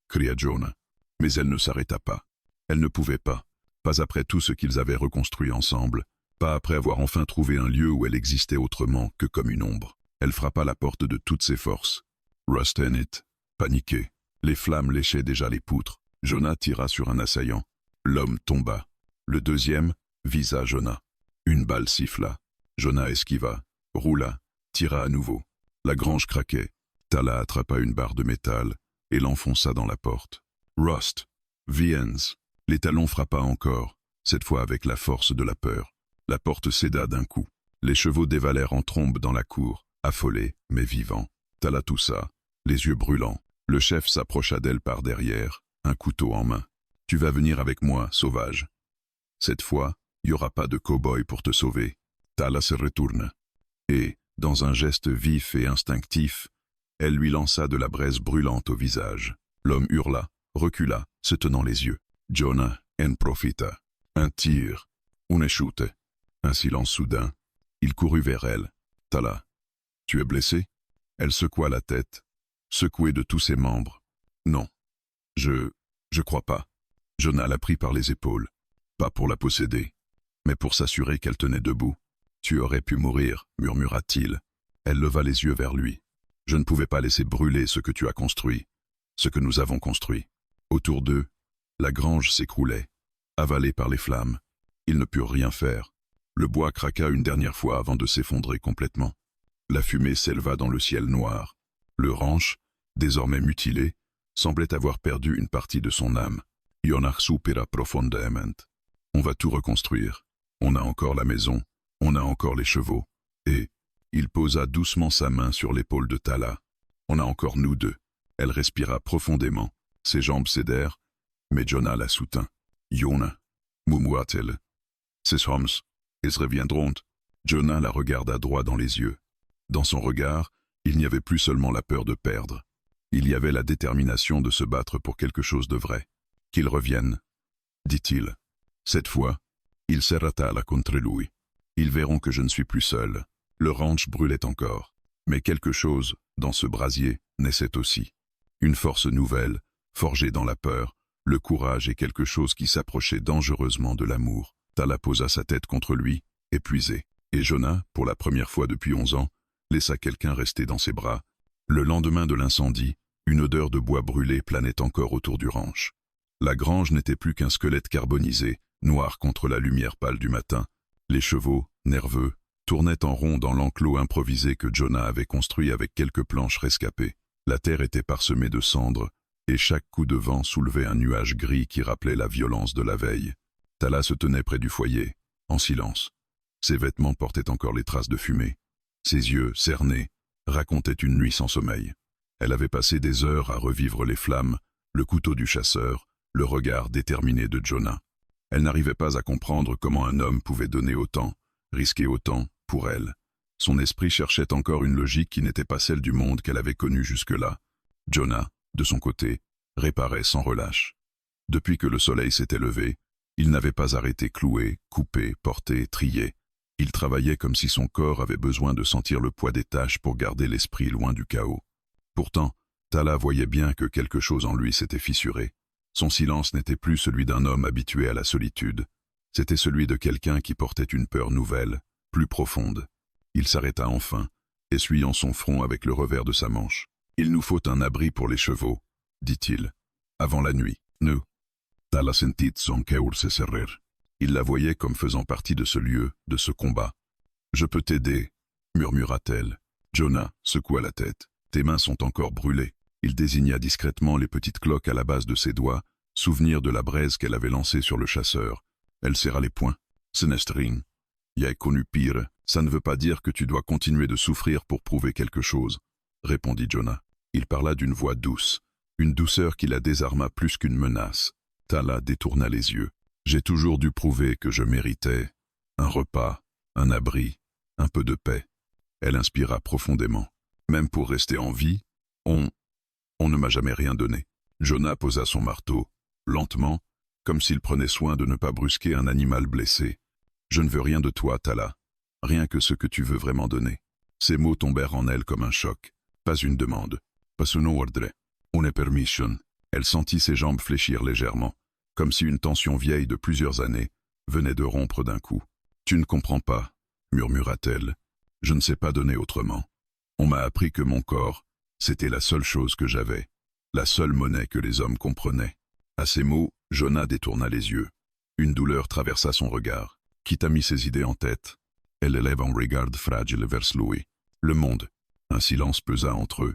Cria Jonah. Mais elle ne s'arrêta pas. Elle ne pouvait pas. Pas après tout ce qu'ils avaient reconstruit ensemble. Pas après avoir enfin trouvé un lieu où elle existait autrement que comme une ombre. Elle frappa la porte de toutes ses forces. Rust Hennett, paniqué. Les flammes léchaient déjà les poutres. Jonah tira sur un assaillant. L'homme tomba. Le deuxième visa Jonah. Une balle siffla. Jonah esquiva, roula, tira à nouveau. La grange craquait. Tala attrapa une barre de métal et l'enfonça dans la porte. Rust, Viens. L'étalon frappa encore, cette fois avec la force de la peur. La porte céda d'un coup. Les chevaux dévalèrent en trombe dans la cour, affolés, mais vivants. Tala toussa, les yeux brûlants. Le chef s'approcha d'elle par derrière, un couteau en main. Tu vas venir avec moi, sauvage. Cette fois, il n'y aura pas de cow-boy pour te sauver. Tala se retourne. Et, dans un geste vif et instinctif, elle lui lança de la braise brûlante au visage. L'homme hurla, recula, se tenant les yeux. Jonah en profita. Un tir, une chute. Un silence soudain. Il courut vers elle. Tala, tu es blessé? Elle secoua la tête, secouée de tous ses membres. Non. Je crois pas. Jonah la prit par les épaules. Pas pour la posséder, mais pour s'assurer qu'elle tenait debout. Tu aurais pu mourir, murmura-t-il. Elle leva les yeux vers lui. Je ne pouvais pas laisser brûler ce que tu as construit, ce que nous avons construit. Autour d'eux, la grange s'écroulait, avalée par les flammes. Ils ne purent rien faire. Le bois craqua une dernière fois avant de s'effondrer complètement. La fumée s'éleva dans le ciel noir. Le ranch, désormais mutilé, semblait avoir perdu une partie de son âme. Ionar supera profondement. On va tout reconstruire. On a encore la maison, on a encore les chevaux. Et il posa doucement sa main sur l'épaule de Tala. On a encore nous deux. Elle respira profondément. Ses jambes cédèrent, mais Jonah la soutint. Jonah, murmura-t-elle. Ces hommes, ils reviendront. Jonah la regarda droit dans les yeux. Dans son regard, il n'y avait plus seulement la peur de perdre. Il y avait la détermination de se battre pour quelque chose de vrai. Qu'ils reviennent, dit-il. Cette fois, il serra Tala contre lui. Ils verront que je ne suis plus seul. Le ranch brûlait encore. Mais quelque chose, dans ce brasier, naissait aussi. Une force nouvelle, forgée dans la peur, le courage et quelque chose qui s'approchait dangereusement de l'amour. Tala posa sa tête contre lui, épuisé. Et Jonah, pour la première fois depuis 11 ans, laissa quelqu'un rester dans ses bras. Le lendemain de l'incendie, une odeur de bois brûlé planait encore autour du ranch. La grange n'était plus qu'un squelette carbonisé, noir contre la lumière pâle du matin. Les chevaux, nerveux, tournaient en rond dans l'enclos improvisé que Jonah avait construit avec quelques planches rescapées. La terre était parsemée de cendres, et chaque coup de vent soulevait un nuage gris qui rappelait la violence de la veille. Tala se tenait près du foyer, en silence. Ses vêtements portaient encore les traces de fumée. Ses yeux, cernés, racontaient une nuit sans sommeil. Elle avait passé des heures à revivre les flammes, le couteau du chasseur, le regard déterminé de Jonah. Elle n'arrivait pas à comprendre comment un homme pouvait donner autant, risquer autant, pour elle. Son esprit cherchait encore une logique qui n'était pas celle du monde qu'elle avait connu jusque-là. Jonah, de son côté, réparait sans relâche. Depuis que le soleil s'était levé, il n'avait pas arrêté clouer, couper, porter, trier. Il travaillait comme si son corps avait besoin de sentir le poids des tâches pour garder l'esprit loin du chaos. Pourtant, Tala voyait bien que quelque chose en lui s'était fissuré. Son silence n'était plus celui d'un homme habitué à la solitude. C'était celui de quelqu'un qui portait une peur nouvelle, plus profonde. Il s'arrêta enfin, essuyant son front avec le revers de sa manche. « Il nous faut un abri pour les chevaux, » dit-il. « Avant la nuit, nous. » Tala sentit son cœur se serrer. Il la voyait comme faisant partie de ce lieu, de ce combat. « Je peux t'aider, » murmura-t-elle. Jonah secoua la tête. « Tes mains sont encore brûlées. » Il désigna discrètement les petites cloques à la base de ses doigts, souvenir de la braise qu'elle avait lancée sur le chasseur. Elle serra les poings. « Senestring, y a connu pire. Ça ne veut pas dire que tu dois continuer de souffrir pour prouver quelque chose, » répondit Jonah. Il parla d'une voix douce, une douceur qui la désarma plus qu'une menace. Tala détourna les yeux. « J'ai toujours dû prouver que je méritais un repas, un abri, un peu de paix. » Elle inspira profondément. « Même pour rester en vie, on ne m'a jamais rien donné. » Jonah posa son marteau, lentement, comme s'il prenait soin de ne pas brusquer un animal blessé. « Je ne veux rien de toi, Tala. Rien que ce que tu veux vraiment donner. » Ces mots tombèrent en elle comme un choc. Pas une demande. Pas un ordre. Une permission. Elle sentit ses jambes fléchir légèrement, comme si une tension vieille de plusieurs années venait de rompre d'un coup. « Tu ne comprends pas, » murmura-t-elle. « Je ne sais pas donner autrement. On m'a appris que mon corps, c'était la seule chose que j'avais, la seule monnaie que les hommes comprenaient. » À ces mots, Jonah détourna les yeux. Une douleur traversa son regard. Qui t'a mis ces idées en tête? Elle élève un regard fragile vers lui. Le monde. Un silence pesa entre eux.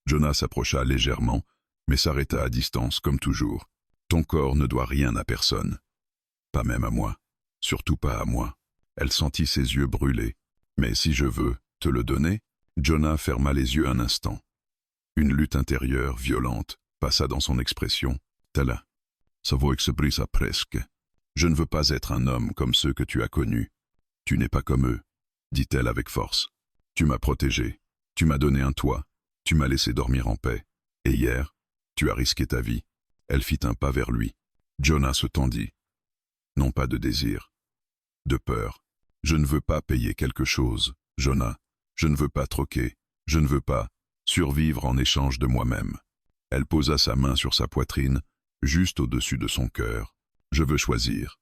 Jonah s'approcha légèrement, mais s'arrêta à distance comme toujours. Ton corps ne doit rien à personne. Pas même à moi. Surtout pas à moi. Elle sentit ses yeux brûler. Mais si je veux te le donner? Jonah ferma les yeux un instant. Une lutte intérieure, violente, passa dans son expression. Tala. Ça vaut exprimer ça presque. Je ne veux pas être un homme comme ceux que tu as connus. Tu n'es pas comme eux, dit-elle avec force. Tu m'as protégé. Tu m'as donné un toit. Tu m'as laissé dormir en paix. Et hier, tu as risqué ta vie. Elle fit un pas vers lui. Jonah se tendit. Non pas de désir. De peur. Je ne veux pas payer quelque chose, Jonah. Je ne veux pas troquer. Je ne veux pas survivre en échange de moi-même. Elle posa sa main sur sa poitrine, juste au-dessus de son cœur. Je veux choisir.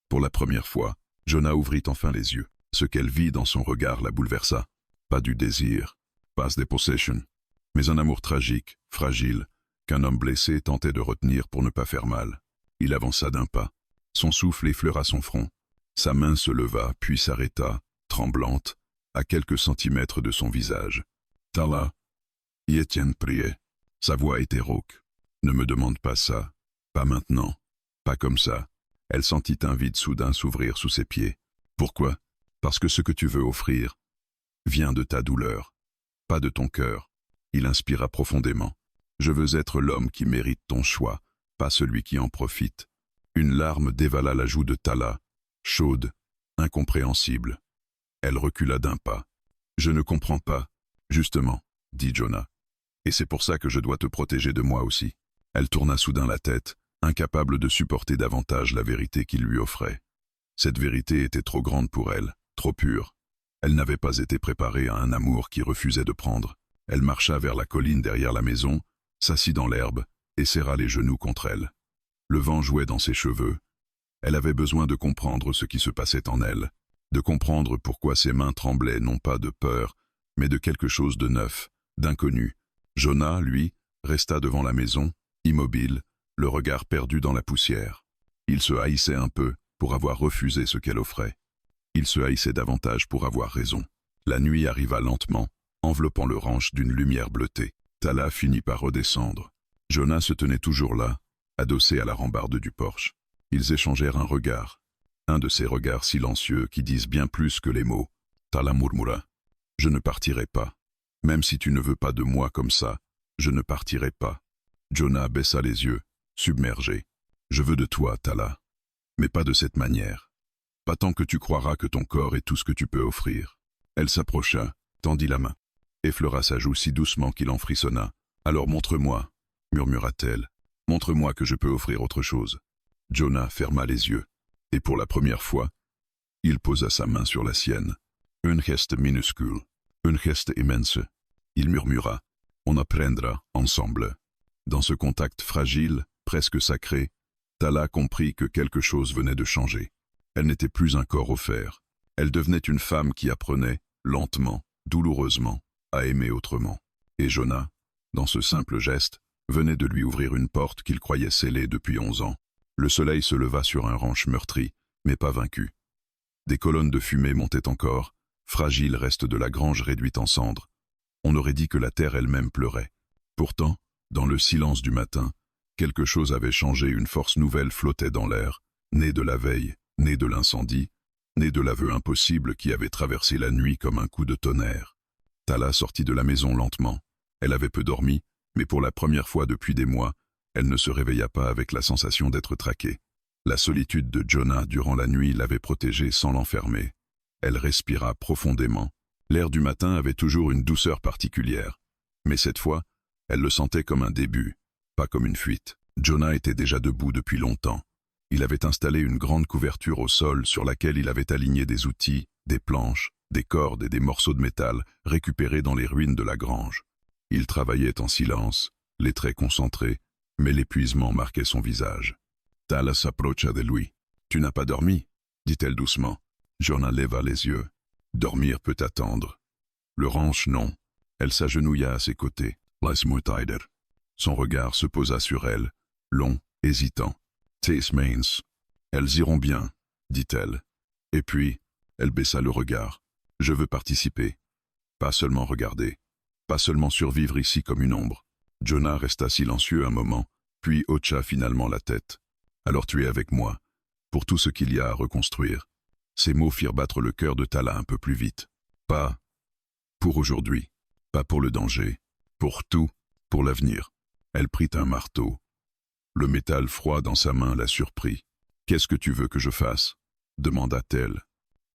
Pour la première fois, Jonah ouvrit enfin les yeux. Ce qu'elle vit dans son regard la bouleversa. Pas du désir, pas des possessions, mais un amour tragique, fragile, qu'un homme blessé tentait de retenir pour ne pas faire mal. Il avança d'un pas. Son souffle effleura son front. Sa main se leva, puis s'arrêta, tremblante, à quelques centimètres de son visage. « Tala !» Étienne priait. Sa voix était rauque. « Ne me demande pas ça. Pas maintenant. Pas comme ça. » Elle sentit un vide soudain s'ouvrir sous ses pieds. « Pourquoi? Parce que ce que tu veux offrir vient de ta douleur, pas de ton cœur. » Il inspira profondément. « Je veux être l'homme qui mérite ton choix, pas celui qui en profite. » Une larme dévala la joue de Tala, chaude, incompréhensible. Elle recula d'un pas. « Je ne comprends pas, justement, » dit Jonah. « Et c'est pour ça que je dois te protéger de moi aussi. » Elle tourna soudain la tête, incapable de supporter davantage la vérité qu'il lui offrait. Cette vérité était trop grande pour elle, trop pure. Elle n'avait pas été préparée à un amour qui refusait de prendre. Elle marcha vers la colline derrière la maison, s'assit dans l'herbe et serra les genoux contre elle. Le vent jouait dans ses cheveux. Elle avait besoin de comprendre ce qui se passait en elle, de comprendre pourquoi ses mains tremblaient non pas de peur, mais de quelque chose de neuf, d'inconnu. Jonah, lui, resta devant la maison, immobile, le regard perdu dans la poussière. Il se haïssait un peu pour avoir refusé ce qu'elle offrait. Il se haïssait davantage pour avoir raison. La nuit arriva lentement, enveloppant le ranch d'une lumière bleutée. Tala finit par redescendre. Jonah se tenait toujours là, adossé à la rambarde du porche. Ils échangèrent un regard. Un de ces regards silencieux qui disent bien plus que les mots. Tala murmura. « Je ne partirai pas. Même si tu ne veux pas de moi comme ça, je ne partirai pas. » Jonah baissa les yeux, submergé. « Je veux de toi, Tala. » Mais pas de cette manière. Pas tant que tu croiras que ton corps est tout ce que tu peux offrir. Elle s'approcha, tendit la main, effleura sa joue si doucement qu'il en frissonna. Alors montre-moi, murmura-t-elle. Montre-moi que je peux offrir autre chose. Jonah ferma les yeux, et pour la première fois, il posa sa main sur la sienne. Un geste minuscule, un geste immense. Il murmura, on apprendra ensemble. Dans ce contact fragile, presque sacré, Tala comprit que quelque chose venait de changer. Elle n'était plus un corps offert. Elle devenait une femme qui apprenait, lentement, douloureusement, à aimer autrement. Et Jonah, dans ce simple geste, venait de lui ouvrir une porte qu'il croyait scellée depuis 11 ans. Le soleil se leva sur un ranch meurtri, mais pas vaincu. Des colonnes de fumée montaient encore, fragiles restes de la grange réduite en cendres. On aurait dit que la terre elle-même pleurait. Pourtant, dans le silence du matin, quelque chose avait changé, une force nouvelle flottait dans l'air, née de la veille, née de l'incendie, née de l'aveu impossible qui avait traversé la nuit comme un coup de tonnerre. Tala sortit de la maison lentement. Elle avait peu dormi, mais pour la première fois depuis des mois, elle ne se réveilla pas avec la sensation d'être traquée. La solitude de Jonah durant la nuit l'avait protégée sans l'enfermer. Elle respira profondément. L'air du matin avait toujours une douceur particulière. Mais cette fois, elle le sentait comme un début, pas comme une fuite. Jonah était déjà debout depuis longtemps. Il avait installé une grande couverture au sol sur laquelle il avait aligné des outils, des planches, des cordes et des morceaux de métal récupérés dans les ruines de la grange. Il travaillait en silence, les traits concentrés, mais l'épuisement marquait son visage. Tala s'approcha de lui. « Tu n'as pas dormi ?» dit-elle doucement. Jonah leva les yeux. « Dormir peut attendre. » Le ranch, non. Elle s'agenouilla à ses côtés. « Laisse-moi t'aider. » Son regard se posa sur elle, long, hésitant. « Tes mains. »« Elles iront bien, » dit-elle. Et puis, elle baissa le regard. « Je veux participer. Pas seulement regarder. Pas seulement survivre ici comme une ombre. » Jonah resta silencieux un moment, puis hocha finalement la tête. « Alors tu es avec moi, pour tout ce qu'il y a à reconstruire. » Ces mots firent battre le cœur de Tala un peu plus vite. Pas pour aujourd'hui, pas pour le danger, pour tout, pour l'avenir. Elle prit un marteau. Le métal froid dans sa main la surprit. « Qu'est-ce que tu veux que je fasse ?» demanda-t-elle.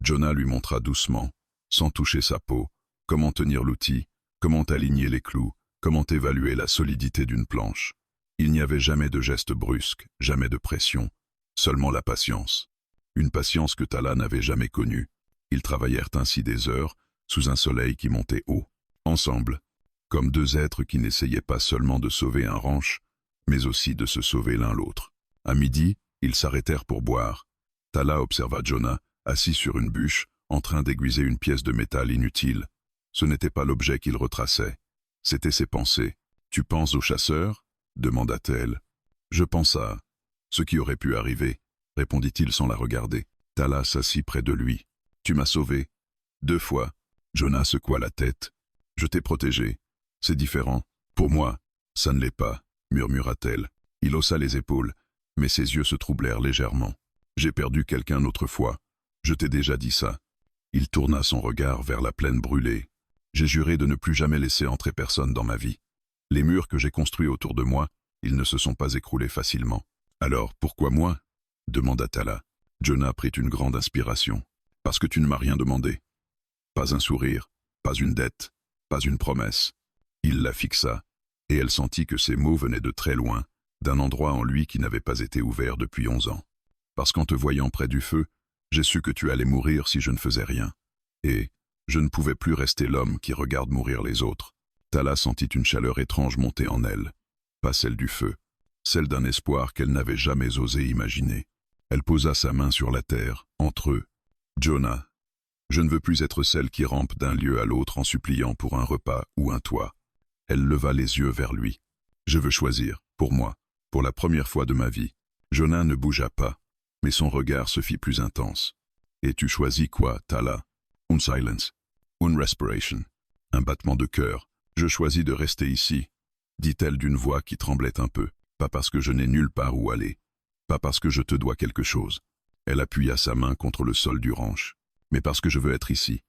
Jonah lui montra doucement, sans toucher sa peau, comment tenir l'outil, comment aligner les clous, comment évaluer la solidité d'une planche. Il n'y avait jamais de geste brusque, jamais de pression, seulement la patience. Une patience que Tala n'avait jamais connue. Ils travaillèrent ainsi des heures, sous un soleil qui montait haut, ensemble, comme deux êtres qui n'essayaient pas seulement de sauver un ranch, mais aussi de se sauver l'un l'autre. À midi, ils s'arrêtèrent pour boire. Tala observa Jonah, assis sur une bûche, en train d'aiguiser une pièce de métal inutile. Ce n'était pas l'objet qu'il retraçait, c'étaient ses pensées. « Tu penses aux chasseurs ?» demanda-t-elle. « Je pense à ce qui aurait pu arriver, » répondit-il sans la regarder. Tala s'assit près de lui. « Tu m'as sauvé. 2 fois. » Jonah secoua la tête. « Je t'ai protégé. C'est différent. Pour moi, ça ne l'est pas, » murmura-t-elle. Il haussa les épaules, mais ses yeux se troublèrent légèrement. « J'ai perdu quelqu'un autrefois. Je t'ai déjà dit ça. » Il tourna son regard vers la plaine brûlée. « J'ai juré de ne plus jamais laisser entrer personne dans ma vie. Les murs que j'ai construits autour de moi, ils ne se sont pas écroulés facilement. »« Alors, pourquoi moi ?» demanda Tala. Jonah prit une grande inspiration. « Parce que tu ne m'as rien demandé. Pas un sourire, pas une dette, pas une promesse. » Il la fixa, et elle sentit que ces mots venaient de très loin, d'un endroit en lui qui n'avait pas été ouvert depuis 11 ans. « Parce qu'en te voyant près du feu, j'ai su que tu allais mourir si je ne faisais rien. Et je ne pouvais plus rester l'homme qui regarde mourir les autres. » Tala sentit une chaleur étrange monter en elle. Pas celle du feu, celle d'un espoir qu'elle n'avait jamais osé imaginer. Elle posa sa main sur la terre, entre eux. « Jonah, je ne veux plus être celle qui rampe d'un lieu à l'autre en suppliant pour un repas ou un toit. » Elle leva les yeux vers lui. « Je veux choisir, pour moi, pour la première fois de ma vie. » Jonah ne bougea pas, mais son regard se fit plus intense. « Et tu choisis quoi, Tala ?»« Un silence, une respiration, un battement de cœur. Je choisis de rester ici, » dit-elle d'une voix qui tremblait un peu. « Pas parce que je n'ai nulle part où aller, pas parce que je te dois quelque chose. » Elle appuya sa main contre le sol du ranch. « Mais parce que je veux être ici,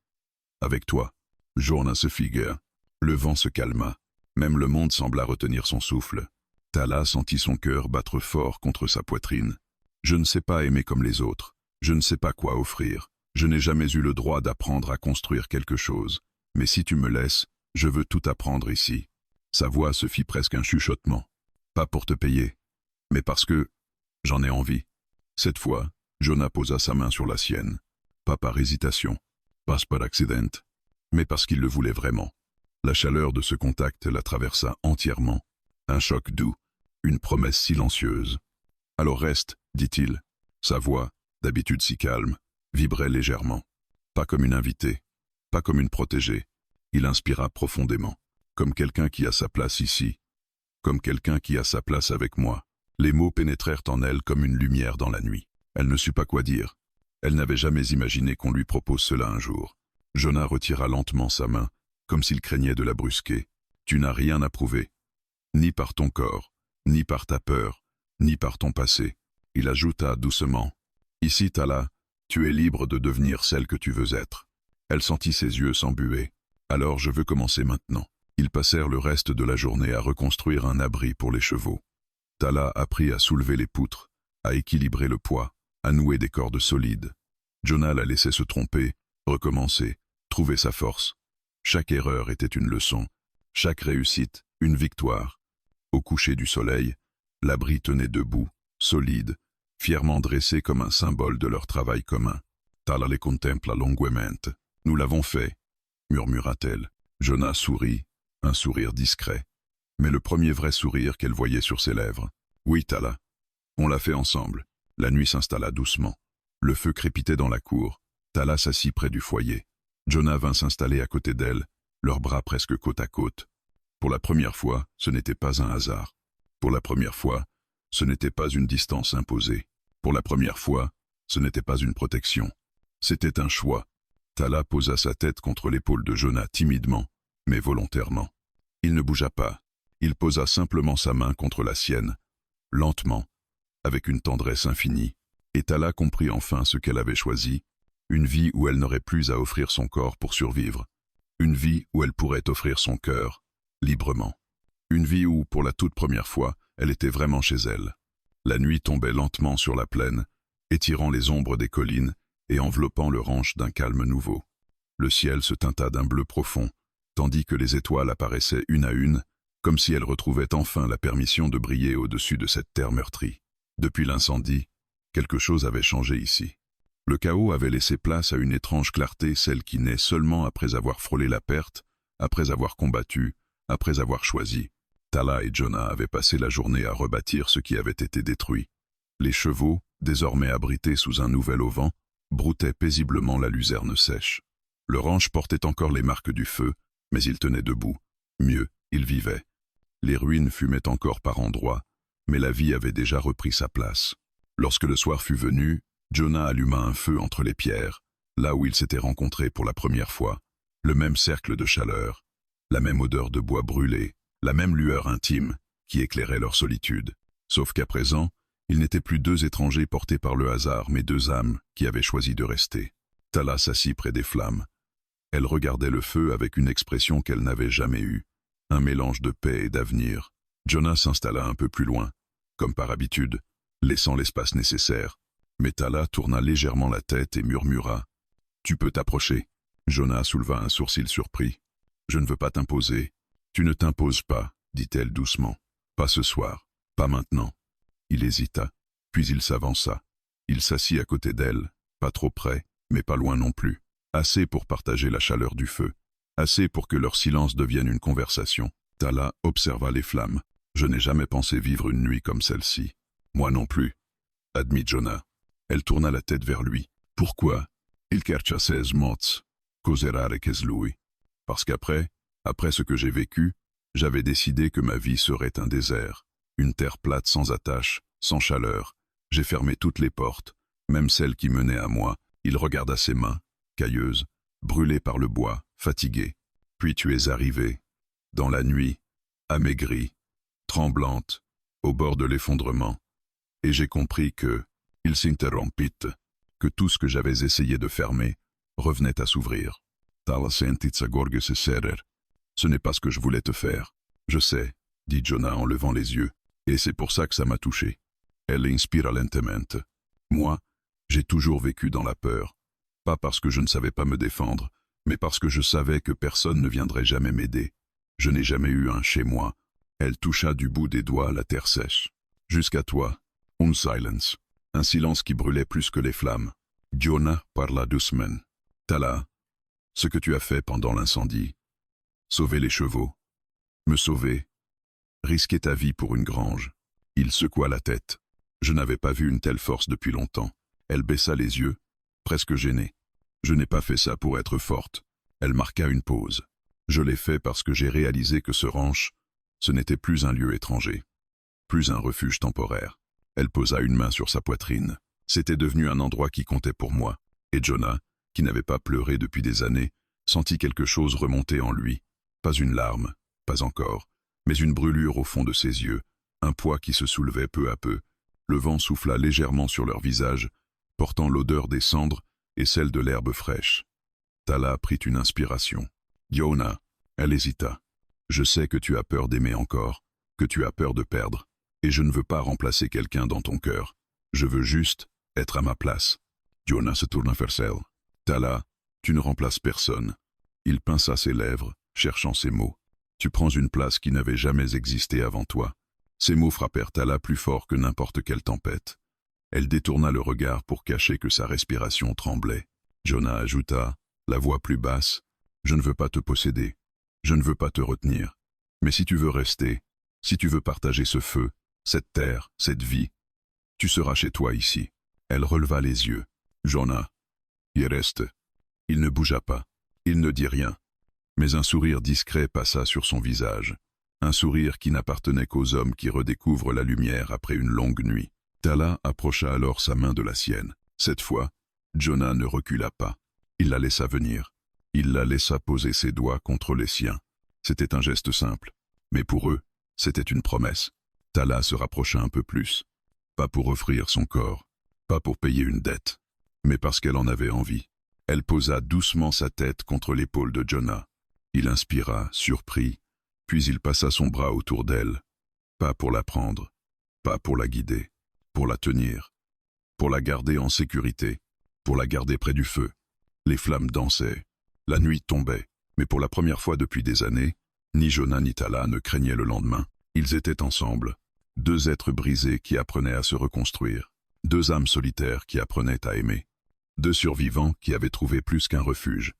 avec toi. » Jonah se figua. Le vent se calma. Même le monde sembla retenir son souffle. Tala sentit son cœur battre fort contre sa poitrine. Je ne sais pas aimer comme les autres. Je ne sais pas quoi offrir. Je n'ai jamais eu le droit d'apprendre à construire quelque chose. Mais si tu me laisses, je veux tout apprendre ici. Sa voix se fit presque un chuchotement. Pas pour te payer, mais parce que j'en ai envie. Cette fois, Jonah posa sa main sur la sienne. Pas par hésitation, pas par accident, mais parce qu'il le voulait vraiment. La chaleur de ce contact la traversa entièrement. Un choc doux, une promesse silencieuse. Alors reste, dit-il. Sa voix, d'habitude si calme, vibrait légèrement. Pas comme une invitée, pas comme une protégée. Il inspira profondément, comme quelqu'un qui a sa place ici, comme quelqu'un qui a sa place avec moi. Les mots pénétrèrent en elle comme une lumière dans la nuit. Elle ne sut pas quoi dire. Elle n'avait jamais imaginé qu'on lui propose cela un jour. Jonah retira lentement sa main, comme s'il craignait de la brusquer. Tu n'as rien à prouver. Ni par ton corps, ni par ta peur, ni par ton passé. Il ajouta doucement. Ici, Tala, tu es libre de devenir celle que tu veux être. Elle sentit ses yeux s'embuer. Alors je veux commencer maintenant. Ils passèrent le reste de la journée à reconstruire un abri pour les chevaux. Tala apprit à soulever les poutres, à équilibrer le poids, à nouer des cordes solides. Jonah la laissait se tromper, recommencer, trouver sa force. Chaque erreur était une leçon, chaque réussite, une victoire. Au coucher du soleil, l'abri tenait debout, solide, fièrement dressé comme un symbole de leur travail commun. Tala les contempla longuement. Nous l'avons fait, murmura-t-elle. Jonah sourit, un sourire discret, mais le premier vrai sourire qu'elle voyait sur ses lèvres. Oui, Tala, on l'a fait ensemble. La nuit s'installa doucement. Le feu crépitait dans la cour. Tala s'assit près du foyer. Jonah vint s'installer à côté d'elle, leurs bras presque côte à côte. Pour la première fois, ce n'était pas un hasard. Pour la première fois, ce n'était pas une distance imposée. Pour la première fois, ce n'était pas une protection. C'était un choix. Tala posa sa tête contre l'épaule de Jonah timidement, mais volontairement. Il ne bougea pas. Il posa simplement sa main contre la sienne, lentement, avec une tendresse infinie, et Tala comprit enfin ce qu'elle avait choisi, une vie où elle n'aurait plus à offrir son corps pour survivre, une vie où elle pourrait offrir son cœur, librement, une vie où, pour la toute première fois, elle était vraiment chez elle. La nuit tombait lentement sur la plaine, étirant les ombres des collines et enveloppant le ranch d'un calme nouveau. Le ciel se teinta d'un bleu profond, tandis que les étoiles apparaissaient une à une, comme si elles retrouvaient enfin la permission de briller au-dessus de cette terre meurtrie. Depuis l'incendie, quelque chose avait changé ici. Le chaos avait laissé place à une étrange clarté, celle qui naît seulement après avoir frôlé la perte, après avoir combattu, après avoir choisi. Tala et Jonah avaient passé la journée à rebâtir ce qui avait été détruit. Les chevaux, désormais abrités sous un nouvel auvent, broutaient paisiblement la luzerne sèche. Le ranch portait encore les marques du feu, mais il tenait debout. Mieux, il vivait. Les ruines fumaient encore par endroits, mais la vie avait déjà repris sa place. Lorsque le soir fut venu, Jonah alluma un feu entre les pierres, là où ils s'étaient rencontrés pour la première fois. Le même cercle de chaleur, la même odeur de bois brûlé, la même lueur intime qui éclairait leur solitude. Sauf qu'à présent, ils n'étaient plus deux étrangers portés par le hasard, mais deux âmes qui avaient choisi de rester. Tala s'assit près des flammes. Elle regardait le feu avec une expression qu'elle n'avait jamais eue, un mélange de paix et d'avenir. Jonah s'installa un peu plus loin, comme par habitude, laissant l'espace nécessaire. Mais Tala tourna légèrement la tête et murmura « Tu peux t'approcher ». Jonah souleva un sourcil surpris. « Je ne veux pas t'imposer. »« Tu ne t'imposes pas, dit-elle doucement. Pas ce soir, pas maintenant. » Il hésita, puis il s'avança. Il s'assit à côté d'elle, pas trop près, mais pas loin non plus. Assez pour partager la chaleur du feu. Assez pour que leur silence devienne une conversation. Tala observa les flammes. « Je n'ai jamais pensé vivre une nuit comme celle-ci. »« Moi non plus, » admit Jonah. Elle tourna la tête vers lui. « Pourquoi ?»« Il kerchases mots, causerare que lui. » Parce qu'après ce que j'ai vécu, j'avais décidé que ma vie serait un désert, une terre plate sans attache, sans chaleur. J'ai fermé toutes les portes, même celles qui menaient à moi. Il regarda ses mains, cailleuses, brûlées par le bois, fatiguées. Puis tu es arrivée, dans la nuit, amaigrie, tremblante, au bord de l'effondrement. Et j'ai compris que, il s'interrompit, que tout ce que j'avais essayé de fermer revenait à s'ouvrir. Tala sentit sa gorge se serrer. Ce n'est pas ce que je voulais te faire. Je sais, dit Jonah en levant les yeux, et c'est pour ça que ça m'a touché. Elle inspira lentement. Moi, j'ai toujours vécu dans la peur. Pas parce que je ne savais pas me défendre, mais parce que je savais que personne ne viendrait jamais m'aider. Je n'ai jamais eu un chez moi. Elle toucha du bout des doigts la terre sèche. Jusqu'à toi. Un silence. Un silence qui brûlait plus que les flammes. Jonah parla doucement. Tala, ce que tu as fait pendant l'incendie. Sauver les chevaux. Me sauver. Risquer ta vie pour une grange. Il secoua la tête. Je n'avais pas vu une telle force depuis longtemps. Elle baissa les yeux, presque gênée. Je n'ai pas fait ça pour être forte. Elle marqua une pause. Je l'ai fait parce que j'ai réalisé que ce ranch, ce n'était plus un lieu étranger, plus un refuge temporaire. Elle posa une main sur sa poitrine. C'était devenu un endroit qui comptait pour moi. Et Jonah, qui n'avait pas pleuré depuis des années, sentit quelque chose remonter en lui. Pas une larme, pas encore, mais une brûlure au fond de ses yeux, un poids qui se soulevait peu à peu. Le vent souffla légèrement sur leur visage, portant l'odeur des cendres et celle de l'herbe fraîche. Tala prit une inspiration. Jonah, elle hésita. Je sais que tu as peur d'aimer encore, que tu as peur de perdre, et je ne veux pas remplacer quelqu'un dans ton cœur. Je veux juste être à ma place. Jonah se tourna vers elle. Tala, tu ne remplaces personne. Il pinça ses lèvres, cherchant ses mots. Tu prends une place qui n'avait jamais existé avant toi. Ces mots frappèrent Tala plus fort que n'importe quelle tempête. Elle détourna le regard pour cacher que sa respiration tremblait. Jonah ajouta, la voix plus basse, « Je ne veux pas te posséder. Je ne veux pas te retenir. Mais si tu veux rester, si tu veux partager ce feu, cette terre, cette vie, tu seras chez toi ici. » Elle releva les yeux. Jonah, il reste. Il ne bougea pas. Il ne dit rien. Mais un sourire discret passa sur son visage. Un sourire qui n'appartenait qu'aux hommes qui redécouvrent la lumière après une longue nuit. Tala approcha alors sa main de la sienne. Cette fois, Jonah ne recula pas. Il la laissa venir. Il la laissa poser ses doigts contre les siens. C'était un geste simple. Mais pour eux, c'était une promesse. Tala se rapprocha un peu plus. Pas pour offrir son corps, pas pour payer une dette, mais parce qu'elle en avait envie. Elle posa doucement sa tête contre l'épaule de Jonah. Il inspira, surpris, puis il passa son bras autour d'elle. Pas pour la prendre, pas pour la guider, pour la tenir, pour la garder en sécurité, pour la garder près du feu. Les flammes dansaient, la nuit tombait, mais pour la première fois depuis des années, ni Jonah ni Tala ne craignaient le lendemain. Ils étaient ensemble, deux êtres brisés qui apprenaient à se reconstruire, deux âmes solitaires qui apprenaient à aimer, deux survivants qui avaient trouvé plus qu'un refuge.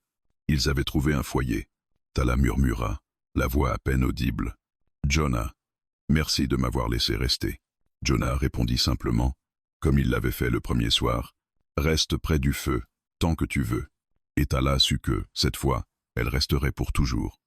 Ils avaient trouvé un foyer. Tala murmura, la voix à peine audible. « Jonah, merci de m'avoir laissé rester. » Jonah répondit simplement, comme il l'avait fait le premier soir, « Reste près du feu, tant que tu veux. » Et Tala sut que, cette fois, elle resterait pour toujours.